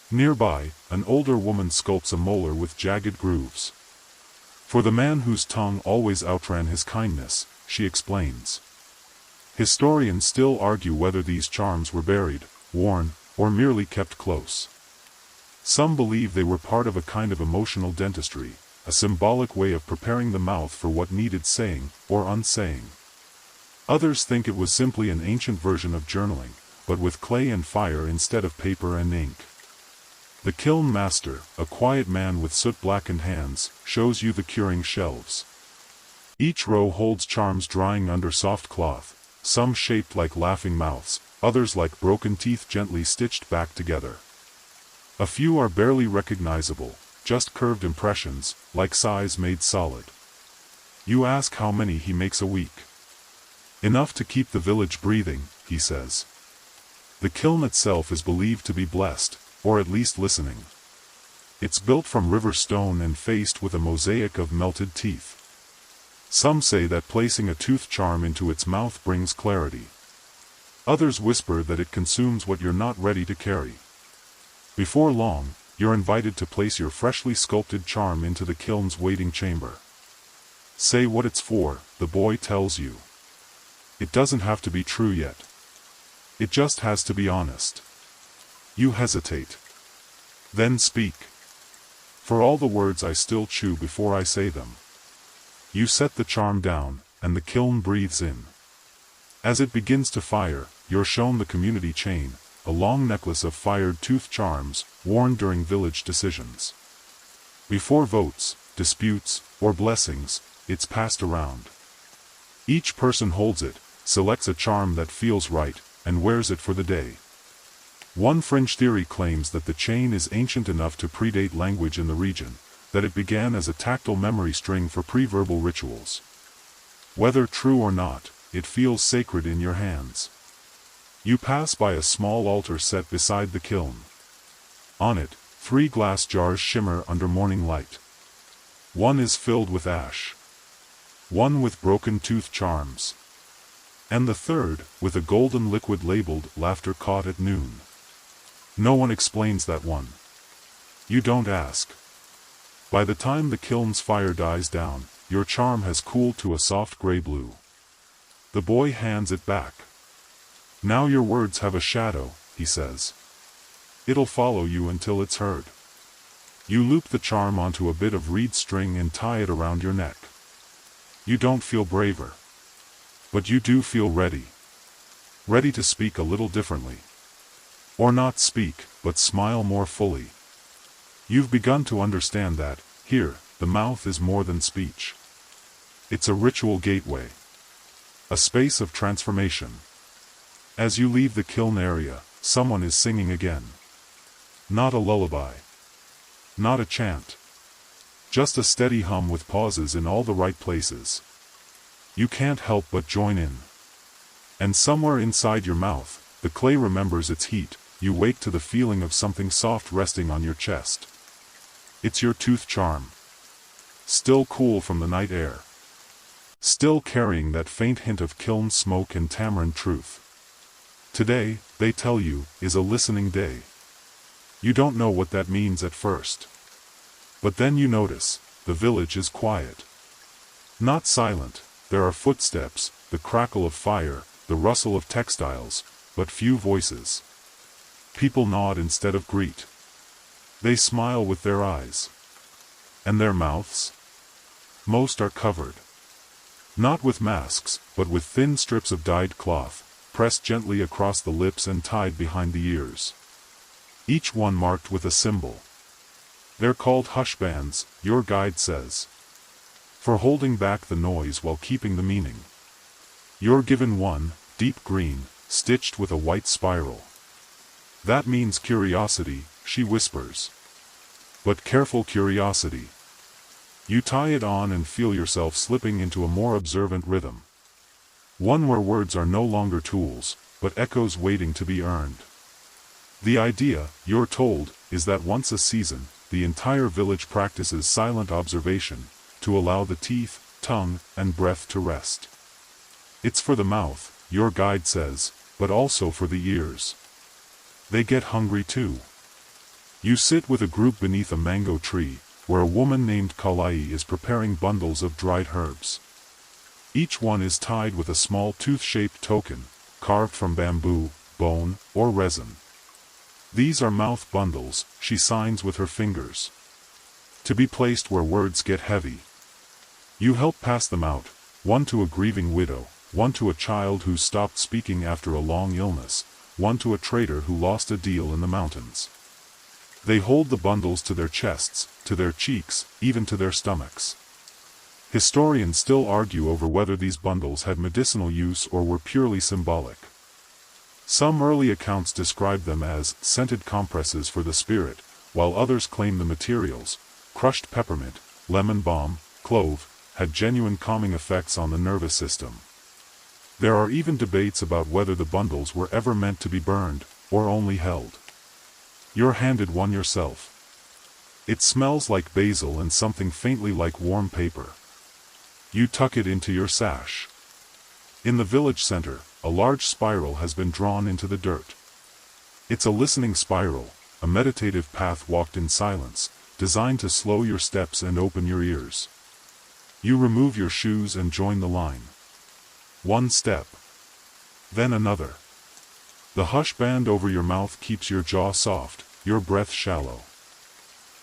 Nearby, an older woman sculpts a molar with jagged grooves. For the man whose tongue always outran his kindness, she explains. Historians still argue whether these charms were buried, worn, or merely kept close. Some believe they were part of a kind of emotional dentistry, a symbolic way of preparing the mouth for what needed saying, or unsaying. Others think it was simply an ancient version of journaling, but with clay and fire instead of paper and ink. The kiln master, a quiet man with soot-blackened hands, shows you the curing shelves. Each row holds charms drying under soft cloth, some shaped like laughing mouths, others like broken teeth gently stitched back together. A few are barely recognizable, just curved impressions, like size made solid. You ask how many he makes a week. Enough to keep the village breathing, he says. The kiln itself is believed to be blessed, or at least listening. It's built from river stone and faced with a mosaic of melted teeth. Some say that placing a tooth charm into its mouth brings clarity. Others whisper that it consumes what you're not ready to carry. Before long, you're invited to place your freshly sculpted charm into the kiln's waiting chamber. Say what it's for, the boy tells you. It doesn't have to be true yet. It just has to be honest. You hesitate. Then speak. For all the words I still chew before I say them. You set the charm down, and the kiln breathes in. As it begins to fire, you're shown the community chain, a long necklace of fired tooth charms, worn during village decisions. Before votes, disputes, or blessings, it's passed around. Each person holds it, selects a charm that feels right, and wears it for the day. One fringe theory claims that the chain is ancient enough to predate language in the region, that it began as a tactile memory string for pre-verbal rituals. Whether true or not, it feels sacred in your hands. You pass by a small altar set beside the kiln. On it, 3 glass jars shimmer under morning light. One is filled with ash. One with broken tooth charms. And the third, with a golden liquid labeled "Laughter Caught at Noon." No one explains that one. You don't ask. By the time the kiln's fire dies down, your charm has cooled to a soft gray blue. The boy hands it back. Now your words have a shadow, he says. It'll follow you until it's heard. You loop the charm onto a bit of reed string and tie it around your neck. You don't feel braver. But you do feel ready. Ready to speak a little differently. Or not speak, but smile more fully. You've begun to understand that, here, the mouth is more than speech. It's a ritual gateway. A space of transformation. As you leave the kiln area, someone is singing again. Not a lullaby. Not a chant. Just a steady hum with pauses in all the right places. You can't help but join in. And somewhere inside your mouth, the clay remembers its heat. You wake to the feeling of something soft resting on your chest. It's your tooth charm. Still cool from the night air. Still carrying that faint hint of kiln smoke and tamarind truth. Today, they tell you, is a listening day. You don't know what that means at first. But then you notice, the village is quiet. Not silent, there are footsteps, the crackle of fire, the rustle of textiles, but few voices. People nod instead of greet. They smile with their eyes. And their mouths? Most are covered. Not with masks, but with thin strips of dyed cloth, pressed gently across the lips and tied behind the ears. Each one marked with a symbol. They're called hush bands, your guide says. for holding back the noise while keeping the meaning. You're given one, deep green, stitched with a white spiral. That means curiosity, she whispers. But careful curiosity. You tie it on and feel yourself slipping into a more observant rhythm. One where words are no longer tools, but echoes waiting to be earned. The idea, you're told, is that once a season, the entire village practices silent observation, to allow the teeth, tongue, and breath to rest. It's for the mouth, your guide says, but also for the ears. They get hungry too. You sit with a group beneath a mango tree, where a woman named Kalai is preparing bundles of dried herbs. Each one is tied with a small tooth-shaped token, carved from bamboo, bone, or resin. These are mouth bundles, she signs with her fingers. To be placed where words get heavy. You help pass them out, one to a grieving widow, one to a child who stopped speaking after a long illness, one to a trader who lost a deal in the mountains. They hold the bundles to their chests, to their cheeks, even to their stomachs. Historians still argue over whether these bundles had medicinal use or were purely symbolic. Some early accounts describe them as scented compresses for the spirit, while others claim the materials, crushed peppermint, lemon balm, clove, had genuine calming effects on the nervous system. There are even debates about whether the bundles were ever meant to be burned, or only held. You're handed one yourself. It smells like basil and something faintly like warm paper. You tuck it into your sash. In the village center, a large spiral has been drawn into the dirt. It's a listening spiral, a meditative path walked in silence, designed to slow your steps and open your ears. You remove your shoes and join the line. One step. Then another. The hush band over your mouth keeps your jaw soft, your breath shallow.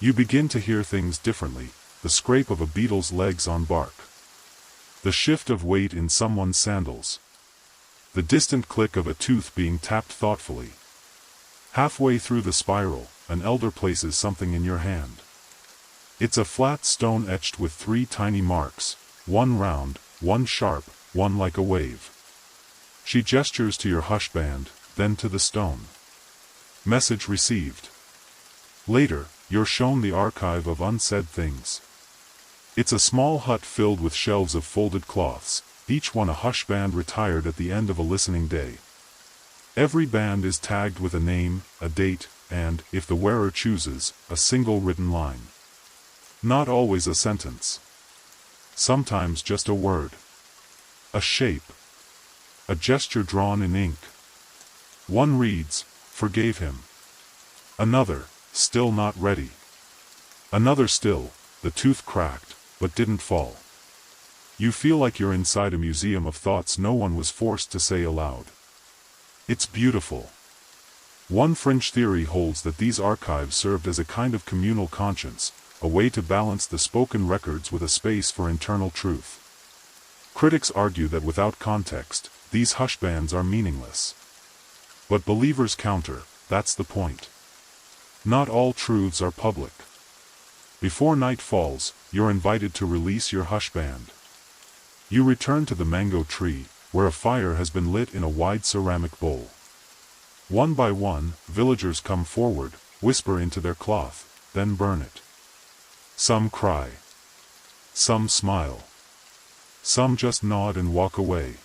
You begin to hear things differently, the scrape of a beetle's legs on bark. The shift of weight in someone's sandals. The distant click of a tooth being tapped thoughtfully. Halfway through the spiral, an elder places something in your hand. It's a flat stone etched with 3 tiny marks, one round, one sharp, one like a wave. She gestures to your hush band, then to the stone. Message received. Later, you're shown the archive of unsaid things. It's a small hut filled with shelves of folded cloths, each one a hush band retired at the end of a listening day. Every band is tagged with a name, a date, and, if the wearer chooses, a single written line. Not always a sentence. Sometimes just a word. A shape. A gesture drawn in ink. One reads, "Forgave him." Another, "Still not ready." Another still, "The tooth cracked, but didn't fall." You feel like you're inside a museum of thoughts no one was forced to say aloud. It's beautiful. One fringe theory holds that these archives served as a kind of communal conscience, a way to balance the spoken records with a space for internal truth. Critics argue that without context, these hush bands are meaningless. But believers counter, that's the point. Not all truths are public. Before night falls, you're invited to release your hush band. You return to the mango tree, where a fire has been lit in a wide ceramic bowl. One by one, villagers come forward, whisper into their cloth, then burn it. Some cry. Some smile. Some just nod and walk away.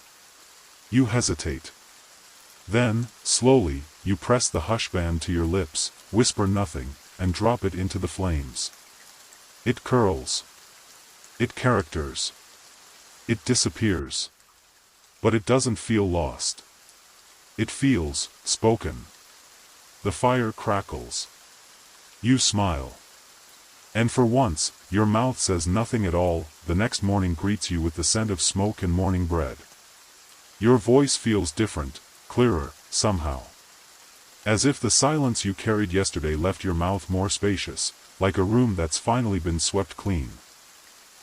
You hesitate. Then, slowly, you press the hush band to your lips, whisper nothing, and drop it into the flames. It curls. It characters. It disappears. But it doesn't feel lost. It feels spoken. The fire crackles. You smile. And for once, your mouth says nothing at all. The next morning greets you with the scent of smoke and morning bread. Your voice feels different, clearer, somehow. As if the silence you carried yesterday left your mouth more spacious, like a room that's finally been swept clean.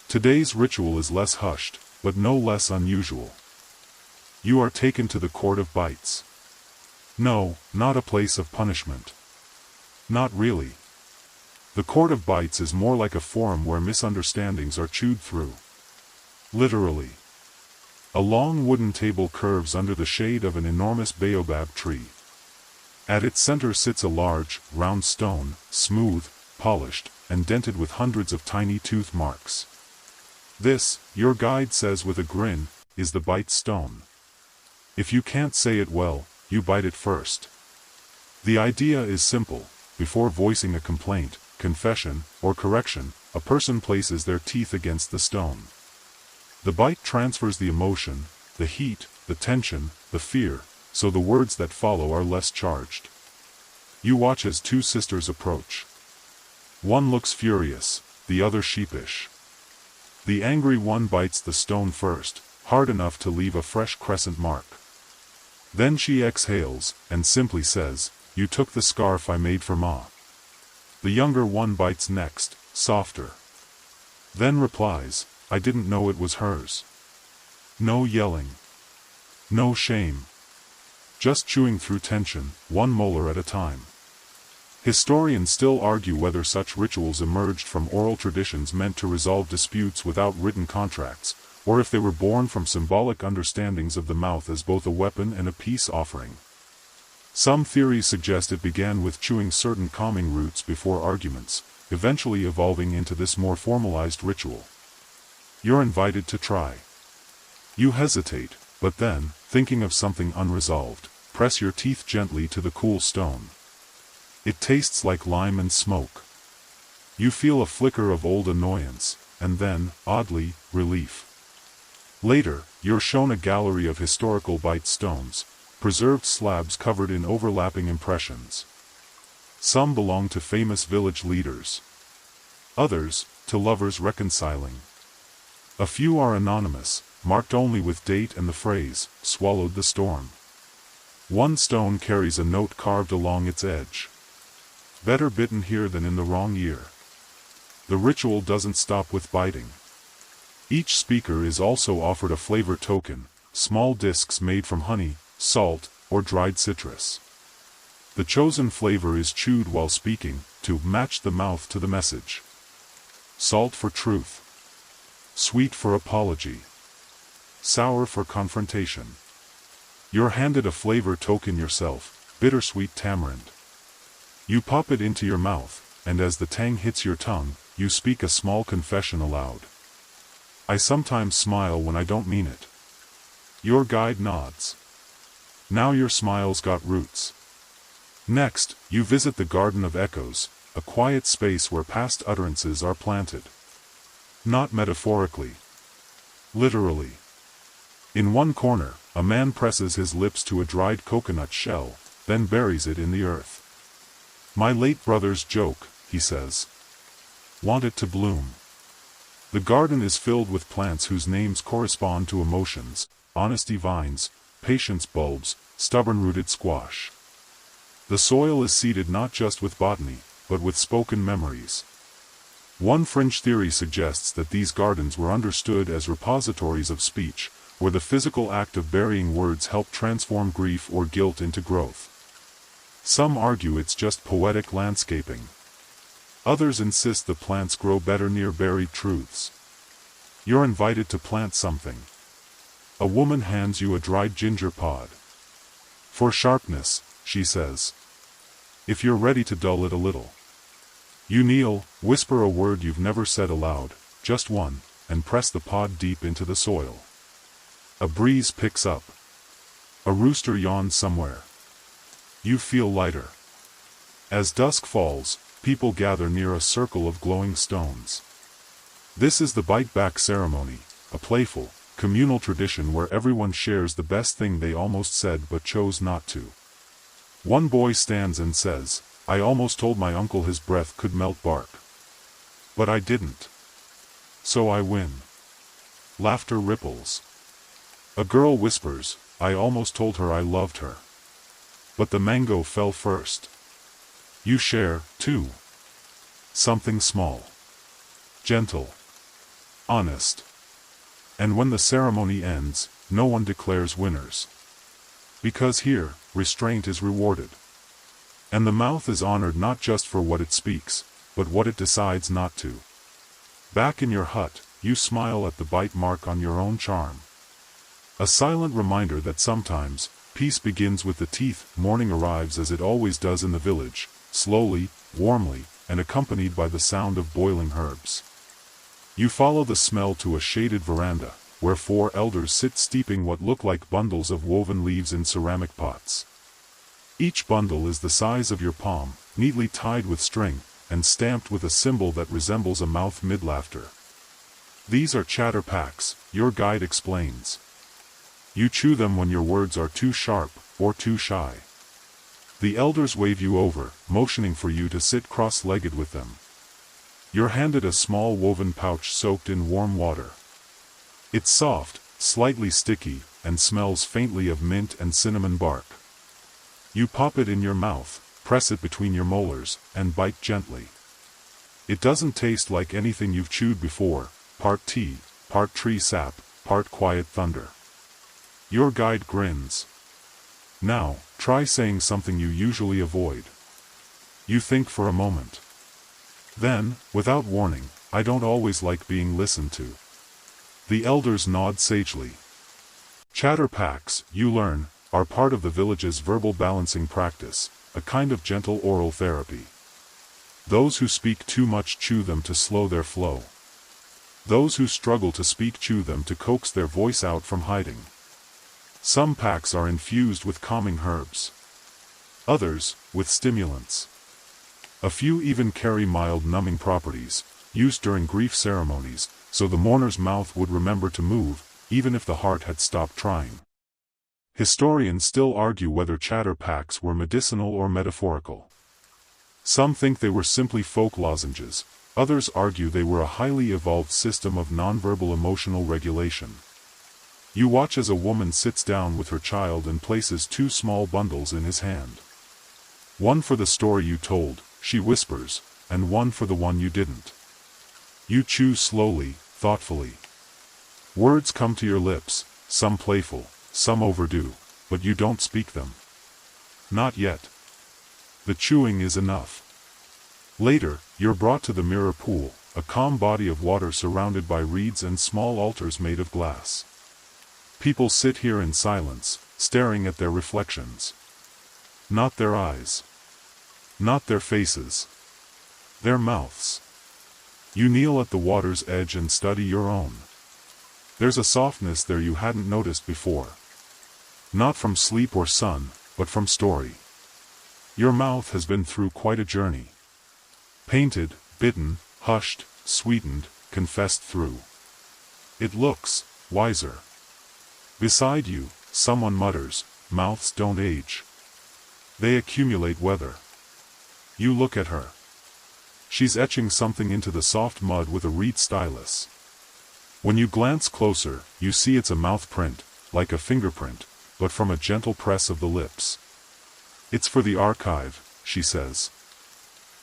Today's ritual is less hushed, but no less unusual. You are taken to the Court of Bites. No, not a place of punishment. Not really. The Court of Bites is more like a forum where misunderstandings are chewed through. Literally. A long wooden table curves under the shade of an enormous baobab tree. At its center sits a large, round stone, smooth, polished, and dented with hundreds of tiny tooth marks. This, your guide says with a grin, is the bite stone. If you can't say it well, you bite it first. The idea is simple. Before voicing a complaint, confession, or correction, a person places their teeth against the stone. The bite transfers the emotion, the heat, the tension, the fear, so the words that follow are less charged. You watch as two sisters approach. One looks furious, the other sheepish. The angry one bites the stone first, hard enough to leave a fresh crescent mark. Then she exhales, and simply says, "You took the scarf I made for Ma." The younger one bites next, softer. Then replies, "I didn't know it was hers." No yelling. No shame. Just chewing through tension, one molar at a time. Historians still argue whether such rituals emerged from oral traditions meant to resolve disputes without written contracts, or if they were born from symbolic understandings of the mouth as both a weapon and a peace offering. Some theories suggest it began with chewing certain calming roots before arguments, eventually evolving into this more formalized ritual. You're invited to try. You hesitate, but then, thinking of something unresolved, press your teeth gently to the cool stone. It tastes like lime and smoke. You feel a flicker of old annoyance, and then, oddly, relief. Later, you're shown a gallery of historical bite stones, preserved slabs covered in overlapping impressions. Some belong to famous village leaders. Others, to lovers reconciling. A few are anonymous, marked only with date and the phrase, "swallowed the storm." One stone carries a note carved along its edge. "Better bitten here than in the wrong year." The ritual doesn't stop with biting. Each speaker is also offered a flavor token, small discs made from honey, salt, or dried citrus. The chosen flavor is chewed while speaking, to match the mouth to the message. Salt for truth. Sweet for apology. Sour for confrontation. You're handed a flavor token yourself, bittersweet tamarind. You pop it into your mouth, and as the tang hits your tongue, you speak a small confession aloud. "I sometimes smile when I don't mean it." Your guide nods. Now your smile's got roots. Next, you visit the Garden of Echoes, a quiet space where past utterances are planted. Not metaphorically. Literally. In one corner, a man presses his lips to a dried coconut shell, then buries it in the earth. "My late brother's joke," he says. "Want it to bloom." The garden is filled with plants whose names correspond to emotions: honesty vines, patience bulbs, stubborn-rooted squash. The soil is seeded not just with botany, but with spoken memories. One fringe theory suggests that these gardens were understood as repositories of speech, where the physical act of burying words helped transform grief or guilt into growth. Some argue it's just poetic landscaping. Others insist the plants grow better near buried truths. You're invited to plant something. A woman hands you a dried ginger pod. "For sharpness," she says. "If you're ready to dull it a little." You kneel, whisper a word you've never said aloud, just one, and press the pod deep into the soil. A breeze picks up. A rooster yawns somewhere. You feel lighter. As dusk falls, people gather near a circle of glowing stones. This is the bite-back ceremony, a playful, communal tradition where everyone shares the best thing they almost said but chose not to. One boy stands and says, "I almost told my uncle his breath could melt bark. But I didn't. So I win." Laughter ripples. A girl whispers, "I almost told her I loved her. But the mango fell first." You share, too. Something small. Gentle. Honest. And when the ceremony ends, no one declares winners. Because here, restraint is rewarded. And the mouth is honored not just for what it speaks, but what it decides not to. Back in your hut, you smile at the bite mark on your own charm. A silent reminder that sometimes, peace begins with the teeth. Morning arrives as it always does in the village, slowly, warmly, and accompanied by the sound of boiling herbs. You follow the smell to a shaded veranda, where 4 elders sit steeping what look like bundles of woven leaves in ceramic pots. Each bundle is the size of your palm, neatly tied with string, and stamped with a symbol that resembles a mouth mid-laughter. These are chatter packs, your guide explains. You chew them when your words are too sharp, or too shy. The elders wave you over, motioning for you to sit cross-legged with them. You're handed a small woven pouch soaked in warm water. It's soft, slightly sticky, and smells faintly of mint and cinnamon bark. You pop it in your mouth, press it between your molars, and bite gently. It doesn't taste like anything you've chewed before, part tea, part tree sap, part quiet thunder. Your guide grins. Now, try saying something you usually avoid. You think for a moment. Then, without warning, I don't always like being listened to. The elders nod sagely. Chatter packs, you learn, are part of the village's verbal balancing practice, a kind of gentle oral therapy. Those who speak too much chew them to slow their flow. Those who struggle to speak chew them to coax their voice out from hiding. Some packs are infused with calming herbs. Others, with stimulants. A few even carry mild numbing properties, used during grief ceremonies, so the mourner's mouth would remember to move, even if the heart had stopped trying. Historians still argue whether chatter packs were medicinal or metaphorical. Some think they were simply folk lozenges, others argue they were a highly evolved system of nonverbal emotional regulation. You watch as a woman sits down with her child and places 2 small bundles in his hand. One for the story you told, she whispers, and one for the one you didn't. You chew slowly, thoughtfully. Words come to your lips, some playful, some overdue, but you don't speak them. Not yet. The chewing is enough. Later, you're brought to the mirror pool, a calm body of water surrounded by reeds and small altars made of glass. People sit here in silence, staring at their reflections. Not their eyes. Not their faces. Their mouths. You kneel at the water's edge and study your own. There's a softness there you hadn't noticed before. Not from sleep or sun, but from story. Your mouth has been through quite a journey. Painted, bitten, hushed, sweetened, confessed through. It looks wiser. Beside you, someone mutters, mouths don't age. They accumulate weather. You look at her. She's etching something into the soft mud with a reed stylus. When you glance closer, you see it's a mouth print, like a fingerprint, but from a gentle press of the lips. It's for the archive, she says.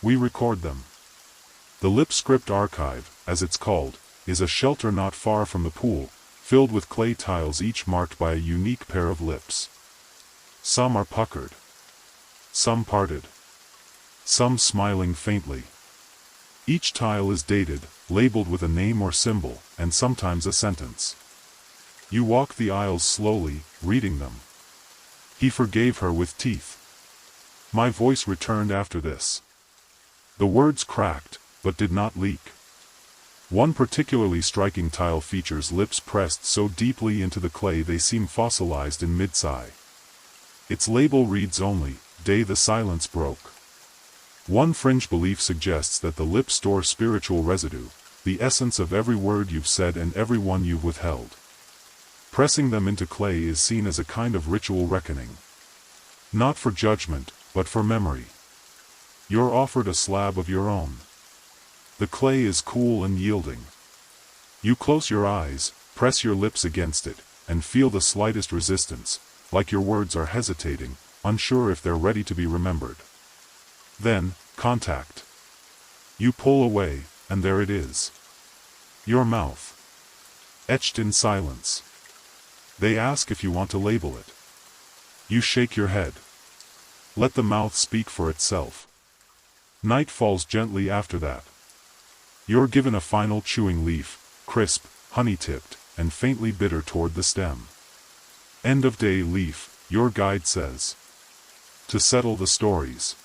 We record them. The lip script archive, as it's called, is a shelter not far from the pool, filled with clay tiles each marked by a unique pair of lips. Some are puckered. Some parted. Some smiling faintly. Each tile is dated, labeled with a name or symbol, and sometimes a sentence. You walk the aisles slowly, reading them. He forgave her with teeth. My voice returned after this. The words cracked, but did not leak. One particularly striking tile features lips pressed so deeply into the clay they seem fossilized in mid-sigh. Its label reads only, "Day the silence broke." One fringe belief suggests that the lips store spiritual residue, the essence of every word you've said and every one you've withheld. Pressing them into clay is seen as a kind of ritual reckoning. Not for judgment, but for memory. You're offered a slab of your own. The clay is cool and yielding. You close your eyes, press your lips against it, and feel the slightest resistance, like your words are hesitating, unsure if they're ready to be remembered. Then, contact. You pull away, and there it is. Your mouth. Etched in silence. They ask if you want to label it. You shake your head. Let the mouth speak for itself. Night falls gently after that. You're given a final chewing leaf, crisp, honey-tipped, and faintly bitter toward the stem. End of day leaf, your guide says. To settle the stories.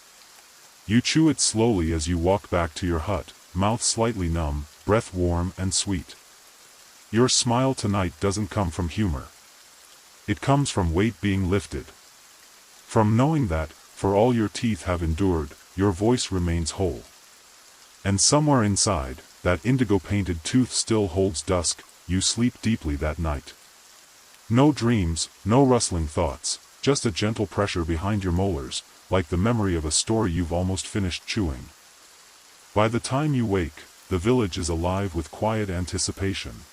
You chew it slowly as you walk back to your hut, mouth slightly numb, breath warm and sweet. Your smile tonight doesn't come from humor. It comes from weight being lifted. From knowing that, for all your teeth have endured, your voice remains whole. And somewhere inside, that indigo-painted tooth still holds dusk. You sleep deeply that night. No dreams, no rustling thoughts, just a gentle pressure behind your molars, like the memory of a story you've almost finished chewing. By the time you wake, the village is alive with quiet anticipation.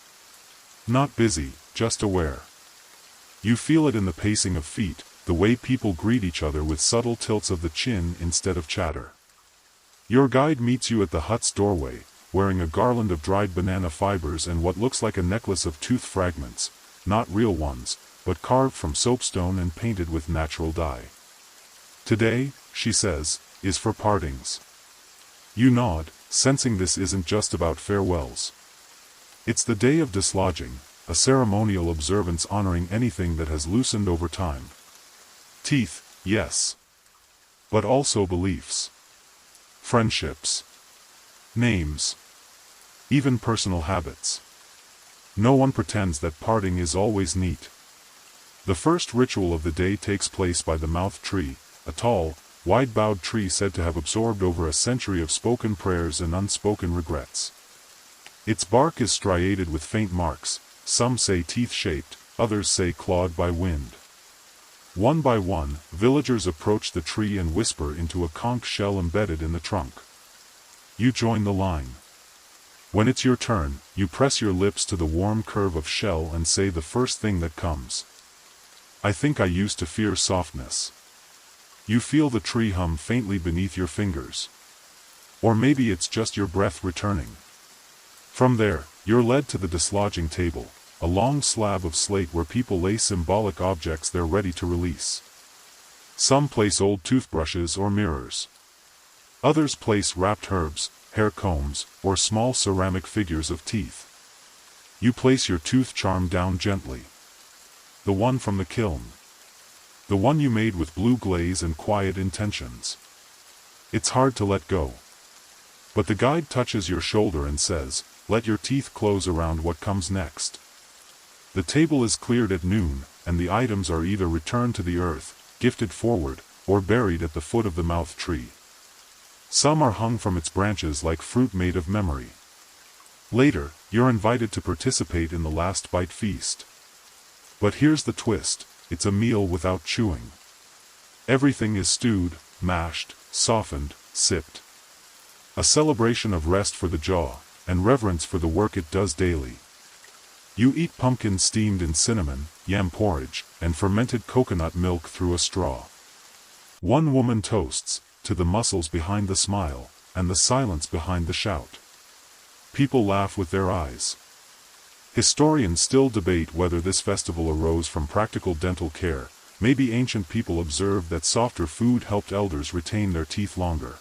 Not busy, just aware. You feel it in the pacing of feet, the way people greet each other with subtle tilts of the chin instead of chatter. Your guide meets you at the hut's doorway, wearing a garland of dried banana fibers and what looks like a necklace of tooth fragments, not real ones, but carved from soapstone and painted with natural dye. Today, she says, is for partings. You nod, sensing this isn't just about farewells. It's the day of dislodging, a ceremonial observance honoring anything that has loosened over time. Teeth, yes. But also beliefs. Friendships. Names. Even personal habits. No one pretends that parting is always neat. The first ritual of the day takes place by the mouth tree, a tall, wide-boughed tree said to have absorbed over a century of spoken prayers and unspoken regrets. Its bark is striated with faint marks, some say teeth-shaped, others say clawed by wind. One by one, villagers approach the tree and whisper into a conch shell embedded in the trunk. You join the line. When it's your turn, you press your lips to the warm curve of shell and say the first thing that comes. I think I used to fear softness. You feel the tree hum faintly beneath your fingers. Or maybe it's just your breath returning. From there, you're led to the dislodging table, a long slab of slate where people lay symbolic objects they're ready to release. Some place old toothbrushes or mirrors. Others place wrapped herbs, hair combs, or small ceramic figures of teeth. You place your tooth charm down gently. The one from the kiln. The one you made with blue glaze and quiet intentions. It's hard to let go. But the guide touches your shoulder and says, let your teeth close around what comes next. The table is cleared at noon, and the items are either returned to the earth, gifted forward, or buried at the foot of the mouth tree. Some are hung from its branches like fruit made of memory. Later, you're invited to participate in the last bite feast. But here's the twist, it's a meal without chewing. Everything is stewed, mashed, softened, sipped. A celebration of rest for the jaw, and reverence for the work it does daily. You eat pumpkin steamed in cinnamon, yam porridge, and fermented coconut milk through a straw. One woman toasts, to the muscles behind the smile, and the silence behind the shout. People laugh with their eyes. Historians still debate whether this festival arose from practical dental care. Maybe ancient people observed that softer food helped elders retain their teeth longer.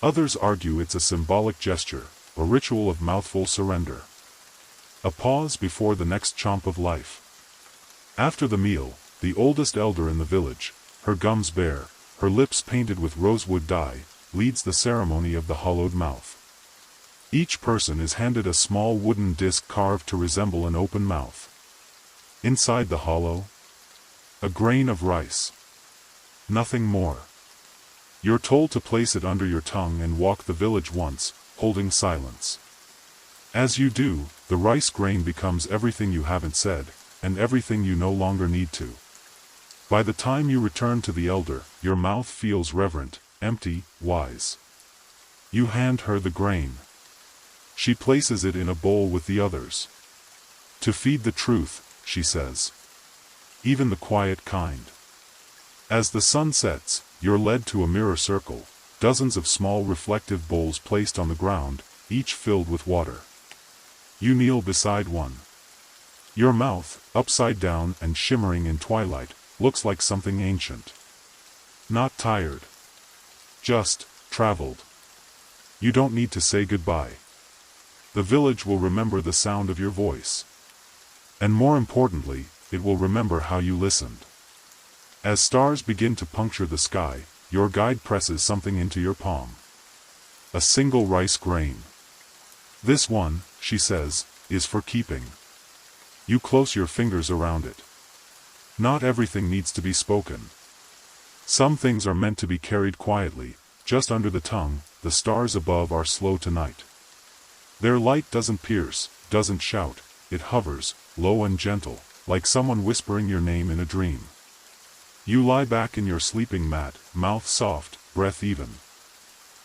Others argue it's a symbolic gesture, a ritual of mouthful surrender. A pause before the next chomp of life. After the meal, the oldest elder in the village, her gums bare, her lips painted with rosewood dye, leads the ceremony of the hollowed mouth. Each person is handed a small wooden disc carved to resemble an open mouth. Inside the hollow, a grain of rice. Nothing more. You're told to place it under your tongue and walk the village once, holding silence. As you do, the rice grain becomes everything you haven't said, and everything you no longer need to. By the time you return to the elder, your mouth feels reverent, empty, wise. You hand her the grain. She places it in a bowl with the others. To feed the truth, she says. Even the quiet kind. As the sun sets, you're led to a mirror circle, dozens of small reflective bowls placed on the ground, each filled with water. You kneel beside one. Your mouth, upside down and shimmering in twilight, looks like something ancient. Not tired. Just traveled. You don't need to say goodbye. The village will remember the sound of your voice. And more importantly, it will remember how you listened. As stars begin to puncture the sky, your guide presses something into your palm. A single rice grain. This one, she says, is for keeping. You close your fingers around it. Not everything needs to be spoken. Some things are meant to be carried quietly, just under the tongue. The stars above are slow tonight. Their light doesn't pierce, doesn't shout, it hovers, low and gentle, like someone whispering your name in a dream. You lie back in your sleeping mat, mouth soft, breath even.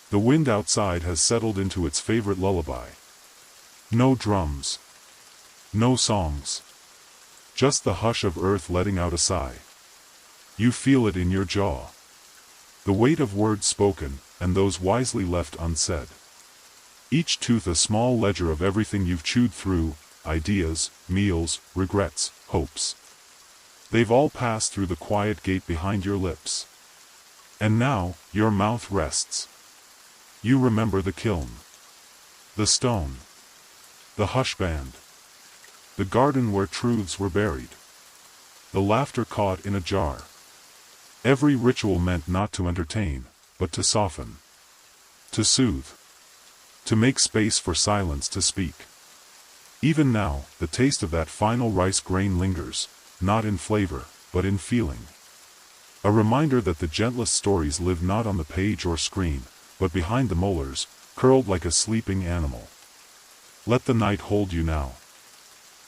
The wind outside has settled into its favorite lullaby. No drums. No songs. Just the hush of earth letting out a sigh. You feel it in your jaw. The weight of words spoken, and those wisely left unsaid. Each tooth a small ledger of everything you've chewed through, ideas, meals, regrets, hopes. They've all passed through the quiet gate behind your lips. And now, your mouth rests. You remember the kiln. The stone. The hush band. The garden where truths were buried. The laughter caught in a jar. Every ritual meant not to entertain, but to soften. To soothe. To make space for silence to speak. Even now, the taste of that final rice grain lingers, not in flavor, but in feeling. A reminder that the gentlest stories live not on the page or screen, but behind the molars, curled like a sleeping animal. Let the night hold you now.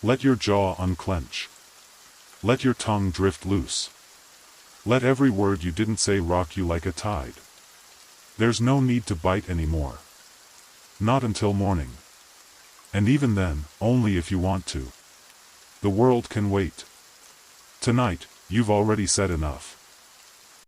Let your jaw unclench. Let your tongue drift loose. Let every word you didn't say rock you like a tide. There's no need to bite anymore. Not until morning. And even then, only if you want to. The world can wait. Tonight, you've already said enough.